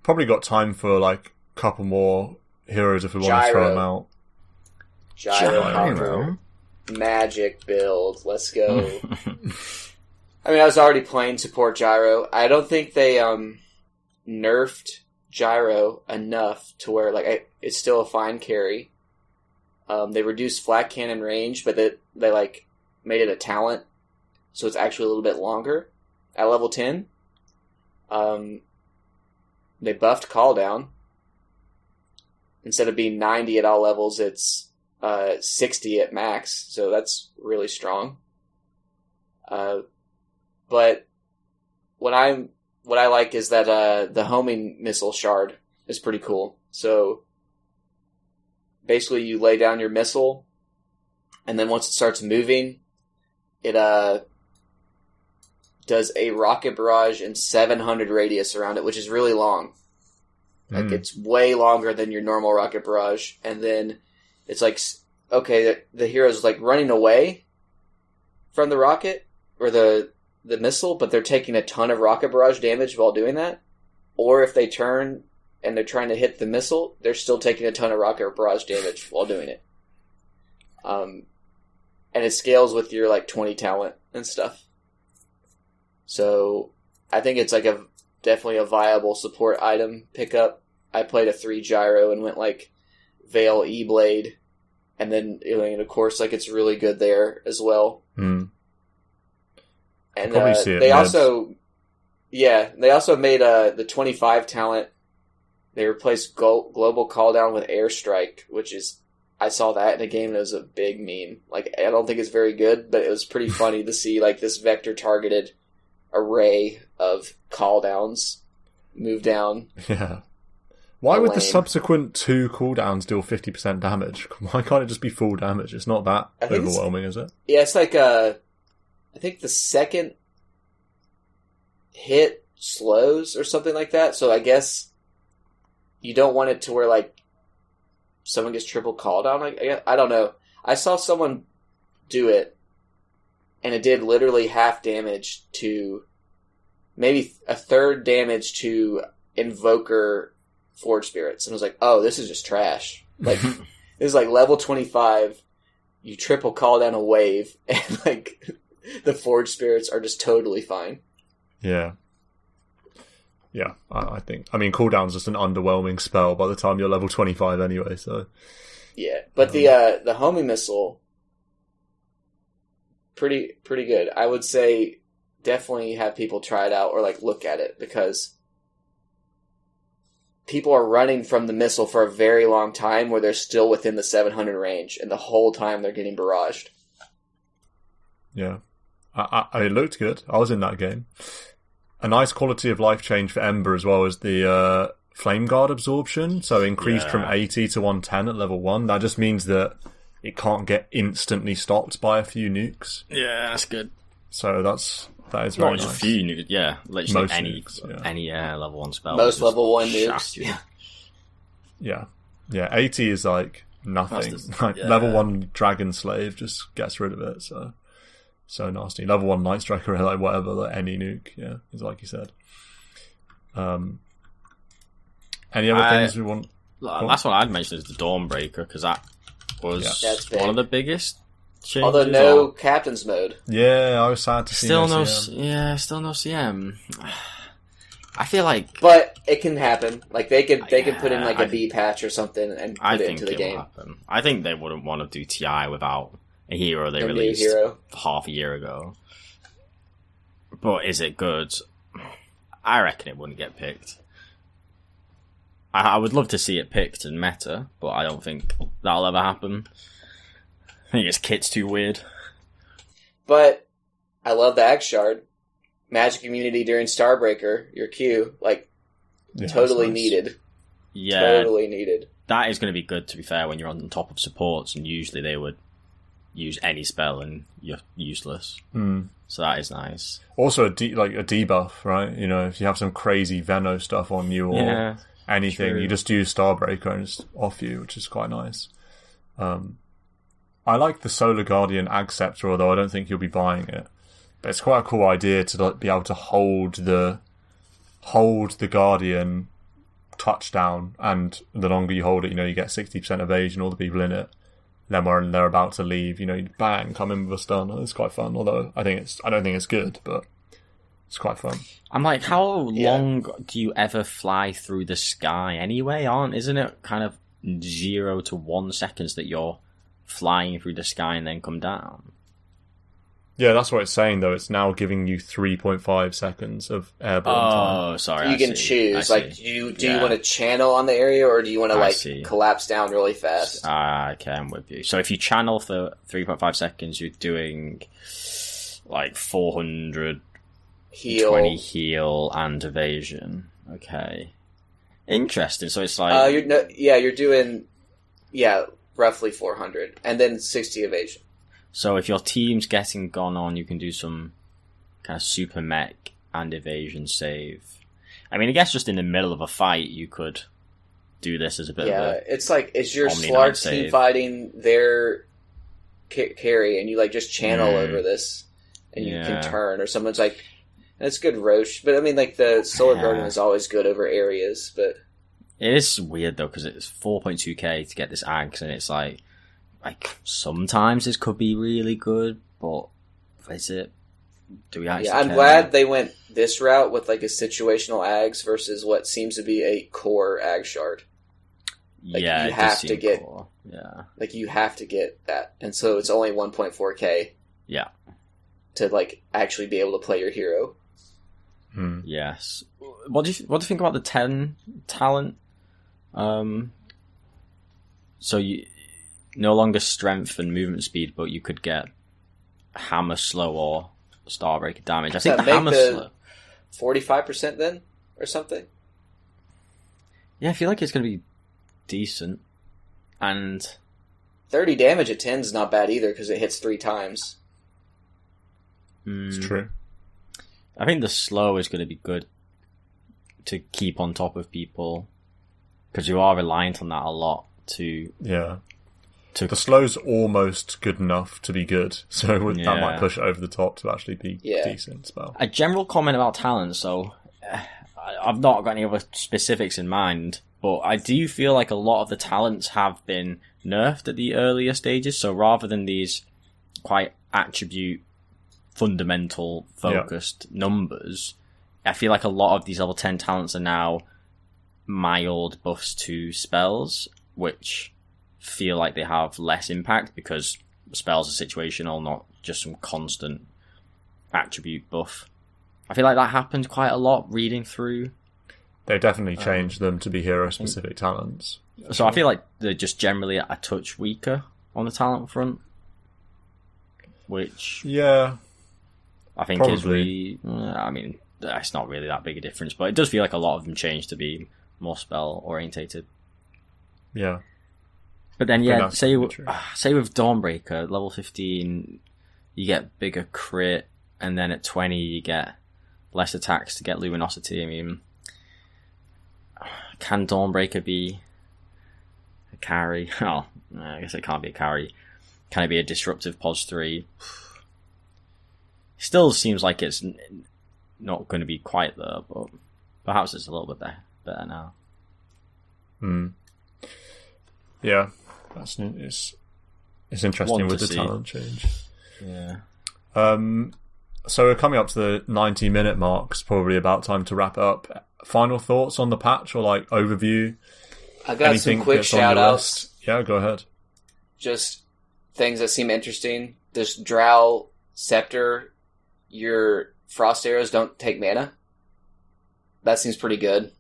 Probably got time for like a couple more heroes if we want to throw them out. Gyro. Magic build. Let's go. I mean, I was already playing support Gyro. I don't think they nerfed Gyro enough to where like it's still a fine carry. They reduced flat cannon range, but they like made it a talent, so it's actually a little bit longer at level 10. They buffed call down. Instead of being 90 at all levels, it's 60 at max, so that's really strong. But what I like is that the homing missile shard is pretty cool. So basically you lay down your missile, and then once it starts moving, it does a rocket barrage in 700 radius around it, which is really long. Like, it's way longer than your normal rocket barrage. And then it's like, okay, the hero's like running away from the rocket, or the missile, but they're taking a ton of rocket barrage damage while doing that. Or if they turn and they're trying to hit the missile, they're still taking a ton of rocket barrage damage while doing it. And it scales with your like 20 talent and stuff. So I think it's like definitely a viable support item pickup. I played a 3 Gyro and went like Veil E-Blade, and then of course like it's really good there as well. And they also Yeah, they also made the 25 talent. They replaced global cooldown with airstrike, which is, I saw that in a game and it was a big meme. Like, I don't think it's very good, but it was pretty funny to see like this vector targeted array of cooldowns move down. Yeah. Why would the subsequent 2 cooldowns deal 50% damage? Why can't it just be full damage? It's not that overwhelming, is it? Yeah, it's like I think the second hit slows or something like that. So I guess you don't want it to where like someone gets triple cooldown. I don't know. I saw someone do it, and it did literally half damage to maybe a third damage to Invoker Forge Spirits, and I was like, "Oh, this is just trash." Like this is like level 25. You triple call down a wave, and like the Forge Spirits are just totally fine. Yeah. Yeah, I think. I mean, cooldown's just an underwhelming spell by the time you're level 25 anyway, so. Yeah, but the homing missile, pretty good. I would say definitely have people try it out or like look at it, because people are running from the missile for a very long time where they're still within the 700 range, and the whole time they're getting barraged. Yeah. It looked good. I was in that game. A nice quality of life change for Ember as well as the Flame Guard absorption. So increased from 80 to 110 at level 1. That just means that it can't get instantly stopped by a few nukes. Yeah, that's good. So that is very nice. Not just a few nukes, yeah. Literally Most any nukes, any level 1 spell. Most level 1 nukes. Yeah. Yeah, 80 is like nothing. Level 1 Dragon Slave just gets rid of it, so nasty. Level 1 Night Striker, like whatever, like any nuke, yeah, is like you said. Any other things we want? Last one I'd mention is the Dawnbreaker, because that was one of the biggest changes. Although no captain's mode. Yeah, I was sad to see still no CM. Still no CM. I feel like, but it can happen. Like they could put in like a B patch or something and put it into the game. Happen. I think they wouldn't want to do TI without a hero they released half a year ago. But is it good? I reckon it wouldn't get picked. I would love to see it picked in meta, but I don't think that'll ever happen. I think its kit's too weird. But I love the Axe Shard. Magic immunity during Starbreaker, your Q, totally needed. Yeah. Totally needed. That is going to be good, to be fair, when you're on top of supports, and usually they would use any spell and you're useless. So that is nice. Also a debuff, right? You know, if you have some crazy Veno stuff on you or anything, you just use Starbreaker and it's off you, which is quite nice. I like the Solar Guardian Agceptor, although I don't think you'll be buying it. But it's quite a cool idea to be able to hold the Guardian touchdown, and the longer you hold it, you get 60% evasion, all the people in it. Then when they're about to leave, you bang, come in with a stun. It's quite fun, although I don't think it's good, but it's quite fun. I'm like, how long do you ever fly through the sky anyway? Isn't it kind of 0 to 1 seconds that you're flying through the sky and then come down? Yeah, that's what it's saying, though. It's now giving you 3.5 seconds of airborne time. Oh, sorry. So you can choose. Do you want to channel on the area, or do you want to collapse down really fast? Okay, I'm with you. So if you channel for 3.5 seconds, you're doing 400 20 heal and evasion. Okay, interesting. So it's you're doing roughly 400, and then 60 evasion. So if your team's getting gone on, you can do some kind of super mech and evasion save. I mean, I guess just in the middle of a fight, you could do this as a bit of a... it's like, is your Slark team fighting their carry, and you just channel over this, and you can turn, or someone's like... That's good Roche, but I mean, the Solar Guardian is always good over areas, but... It is weird, though, because it's 4.2k to get this Axe, and it's like sometimes this could be really good, but is it? Do we actually I'm glad they went this route with a situational Ags versus what seems to be a core Ag Shard. You have to get core. You have to get that, and so it's only 1.4k. Yeah, to actually be able to play your hero. Yes. What do you think about the 10 talent? So you no longer strength and movement speed, but you could get hammer slow or starbreaker damage. I think the hammer slow 45% then or something. Yeah, I feel like it's going to be decent. And 30 damage at 10 is not bad either because it hits 3 times. It's true. I think the slow is going to be good to keep on top of people because you are reliant on that a lot to... Yeah. The slow's almost good enough to be good, so that might push it over the top to actually be decent spell. A general comment about talent, so I've not got any other specifics in mind, but I do feel like a lot of the talents have been nerfed at the earlier stages, so rather than these quite attribute fundamental focused numbers, I feel like a lot of these level 10 talents are now mild buffs to spells, which feel like they have less impact because spells are situational, not just some constant attribute buff. I feel like that happened quite a lot reading through. They definitely changed them to be hero-specific talents. So I feel like they're just generally a touch weaker on the talent front, which I think probably is really... I mean, that's not really that big a difference, but it does feel like a lot of them changed to be more spell-orientated. Yeah. But then, say with Dawnbreaker, level 15, you get bigger crit, and then at 20 you get less attacks to get Luminosity. I mean, can Dawnbreaker be a carry? Oh, I guess it can't be a carry. Can it be a disruptive Pos 3? Still seems like it's not going to be quite there, but perhaps it's a little bit better now. Yeah. It's interesting with the talent change. Yeah. So we're coming up to the 90-minute mark. It's probably about time to wrap up. Final thoughts on the patch or like overview? I got some quick shout outs. Yeah, go ahead. Just things that seem interesting. This Drow Scepter, your frost arrows don't take mana. That seems pretty good.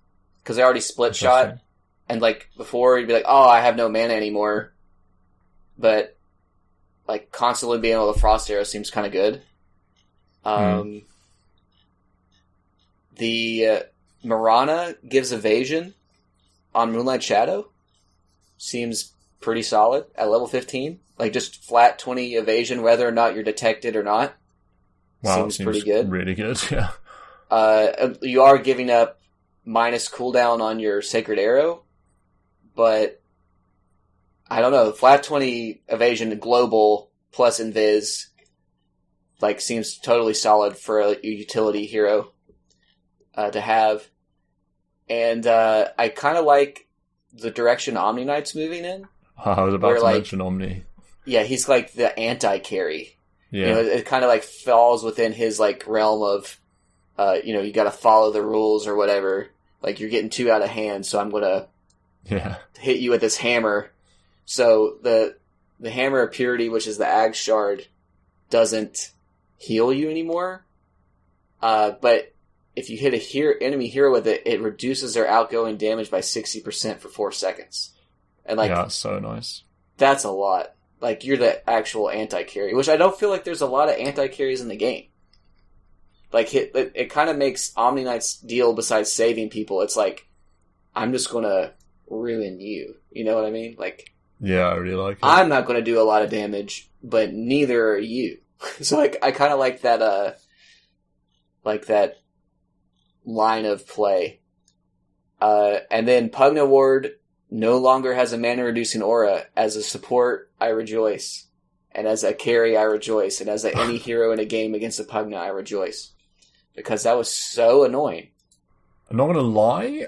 Because they already split shot. And, like, before, you'd be like, oh, I have no mana anymore. But, like, constantly being able to Frost Arrow seems kind of good. The Mirana gives evasion on Moonlight Shadow. Seems pretty solid at level 15. Like, just flat 20 evasion, whether or not you're detected or not. Wow, seems pretty good. Really good, yeah. You are giving up minus cooldown on your Sacred Arrow. But, I don't know, flat 20 evasion global plus invis, like, seems totally solid for a utility hero to have. And I kind of like the direction Omni Knight's moving in. I was about to mention Omni. Yeah, he's like the anti-carry. Yeah. You know, it kind of like falls within his like realm of, you gotta follow the rules or whatever. Like, you're getting too out of hand, so I'm gonna... hit you with this hammer. So the Hammer of Purity, which is the Ag Shard, doesn't heal you anymore. But if you hit a enemy hero with it, it reduces their outgoing damage by 60% for 4 seconds. And like, that's so nice. That's a lot. Like, you're the actual anti-carry, which I don't feel like there's a lot of anti-carries in the game. Like, it kind of makes Omni Knight's deal, besides saving people, it's like, I'm just gonna ruin you. You know what I mean? Like, yeah, I really like it. I'm not going to do a lot of damage, but neither are you. So like, I kind of like that line of play. And then Pugna Ward no longer has a mana reducing aura. As a support, I rejoice. And as a carry, I rejoice. And as any hero in a game against a Pugna, I rejoice. Because that was so annoying. I'm not going to lie,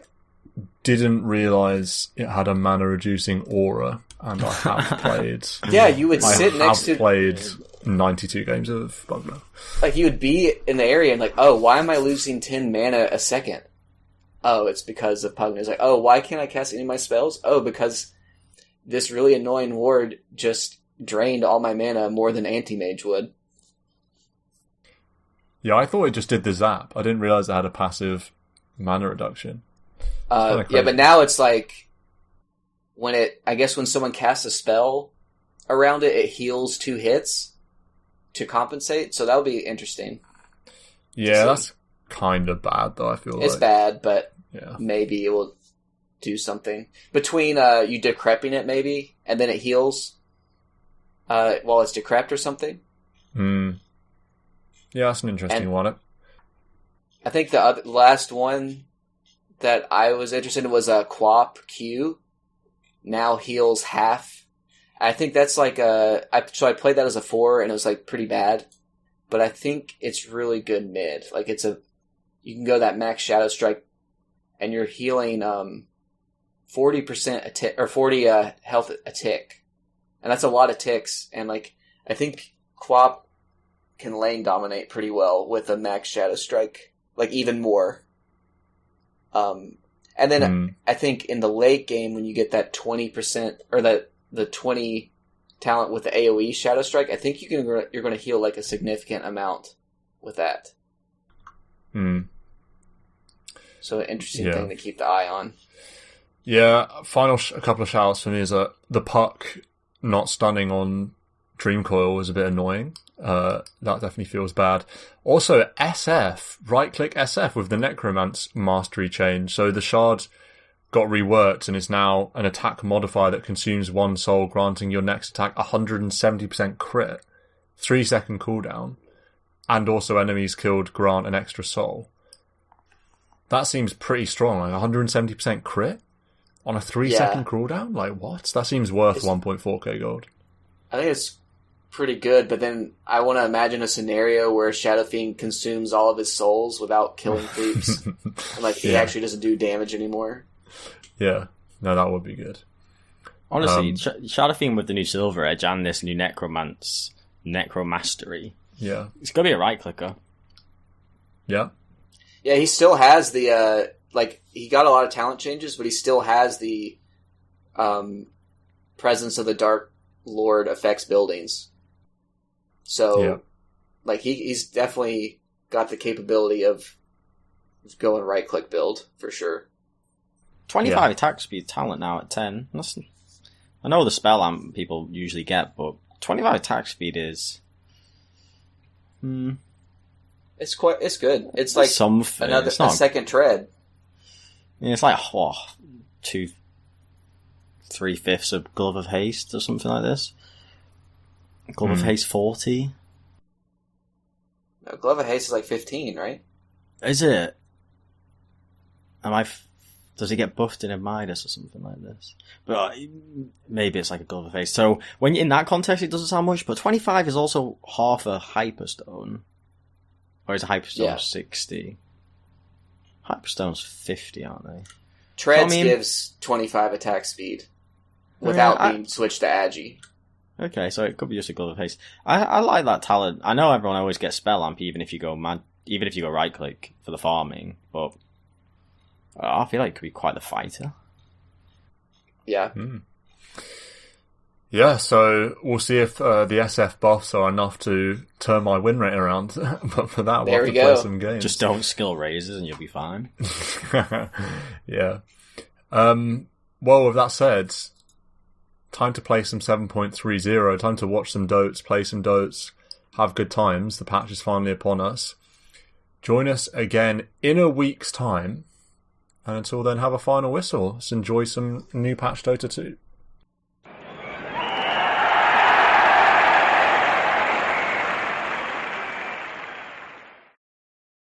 didn't realise it had a mana reducing aura, and I have played. Yeah, you would sit next to... I have played 92 games of Pugna. Like, you would be in the area and like, oh, why am I losing 10 mana a second? Oh, it's because of Pugna. It's like, oh, why can't I cast any of my spells? Oh, because this really annoying ward just drained all my mana more than Anti-Mage would. Yeah, I thought it just did the zap. I didn't realise it had a passive mana reduction. Yeah, but now it's like when someone casts a spell around it, it heals 2 hits to compensate. So that'll be interesting. Yeah, that's kind of bad, though. I feel it's like bad, but maybe it will do something between you decreping it, maybe, and then it heals while it's decrepit or something. Yeah, that's an interesting one. I think the last one that I was interested in was Quap Q. Now heals half. I think that's like so I played that as a 4 and it was like pretty bad, but I think it's really good mid. Like you can go that max Shadow Strike, and you're healing 40% a tick or 40 health a tick, and that's a lot of ticks. And like I think Quap can lane dominate pretty well with a max Shadow Strike, like even more. And then I think in the late game when you get that 20% or the 20 talent with the AoE Shadow Strike, I think you're going to heal like a significant amount with that. So an interesting thing to keep the eye on. Yeah, a couple of shout-outs for me is the puck not stunning on Dreamcoil was a bit annoying. That definitely feels bad. Also, SF, right-click SF with the Necromance mastery change. So the shard got reworked and is now an attack modifier that consumes 1 soul, granting your next attack 170% crit, 3-second cooldown, and also enemies killed grant an extra soul. That seems pretty strong, like 170% crit on a 3-second cooldown? Like, what? That seems worth 1.4k gold. I think it's pretty good, but then I want to imagine a scenario where Shadow Fiend consumes all of his souls without killing creeps. And like he actually doesn't do damage anymore. Yeah. No, that would be good. Honestly, Shadow Fiend with the new Silver Edge and this new Necromastery. Yeah. It's going to be a right clicker. Yeah. Yeah, he still has the he got a lot of talent changes, but he still has the Presence of the Dark Lord affects buildings. So, he's definitely got the capability of going right-click build, for sure. 25 attack speed talent now at 10. I know the spell amp people usually get, but 25 attack speed is... It's good. It's like something. A second tread. Yeah, it's like 3/5 of Glove of Haste or something like this. Glove of Haste 40. No, Glove of Haste is like 15, right? Is it? Does he get buffed in a Midas or something like this? But maybe it's like a Glove of Haste. So when in that context, it doesn't sound much. But 25 is also half a Hyperstone, or is a Hyperstone 60? Hyperstone's 50, aren't they? Treads gives 25 attack speed without being switched to Agi. Okay, so it could be just a Glove of Haste. I like that talent. I know everyone always gets Spell Amp even if you go right click for the farming, but I feel like it could be quite the fighter. Yeah. Yeah, so we'll see if the SF buffs are enough to turn my win rate around. But for that, we'll have to play some games. Just don't skill raises and you'll be fine. Yeah. Well, with that said, time to play some 7.30. Time to watch some Dotes, play some Dotes, have good times. The patch is finally upon us. Join us again in a week's time. And until then, have a final whistle. Let's enjoy some new patch Dota 2.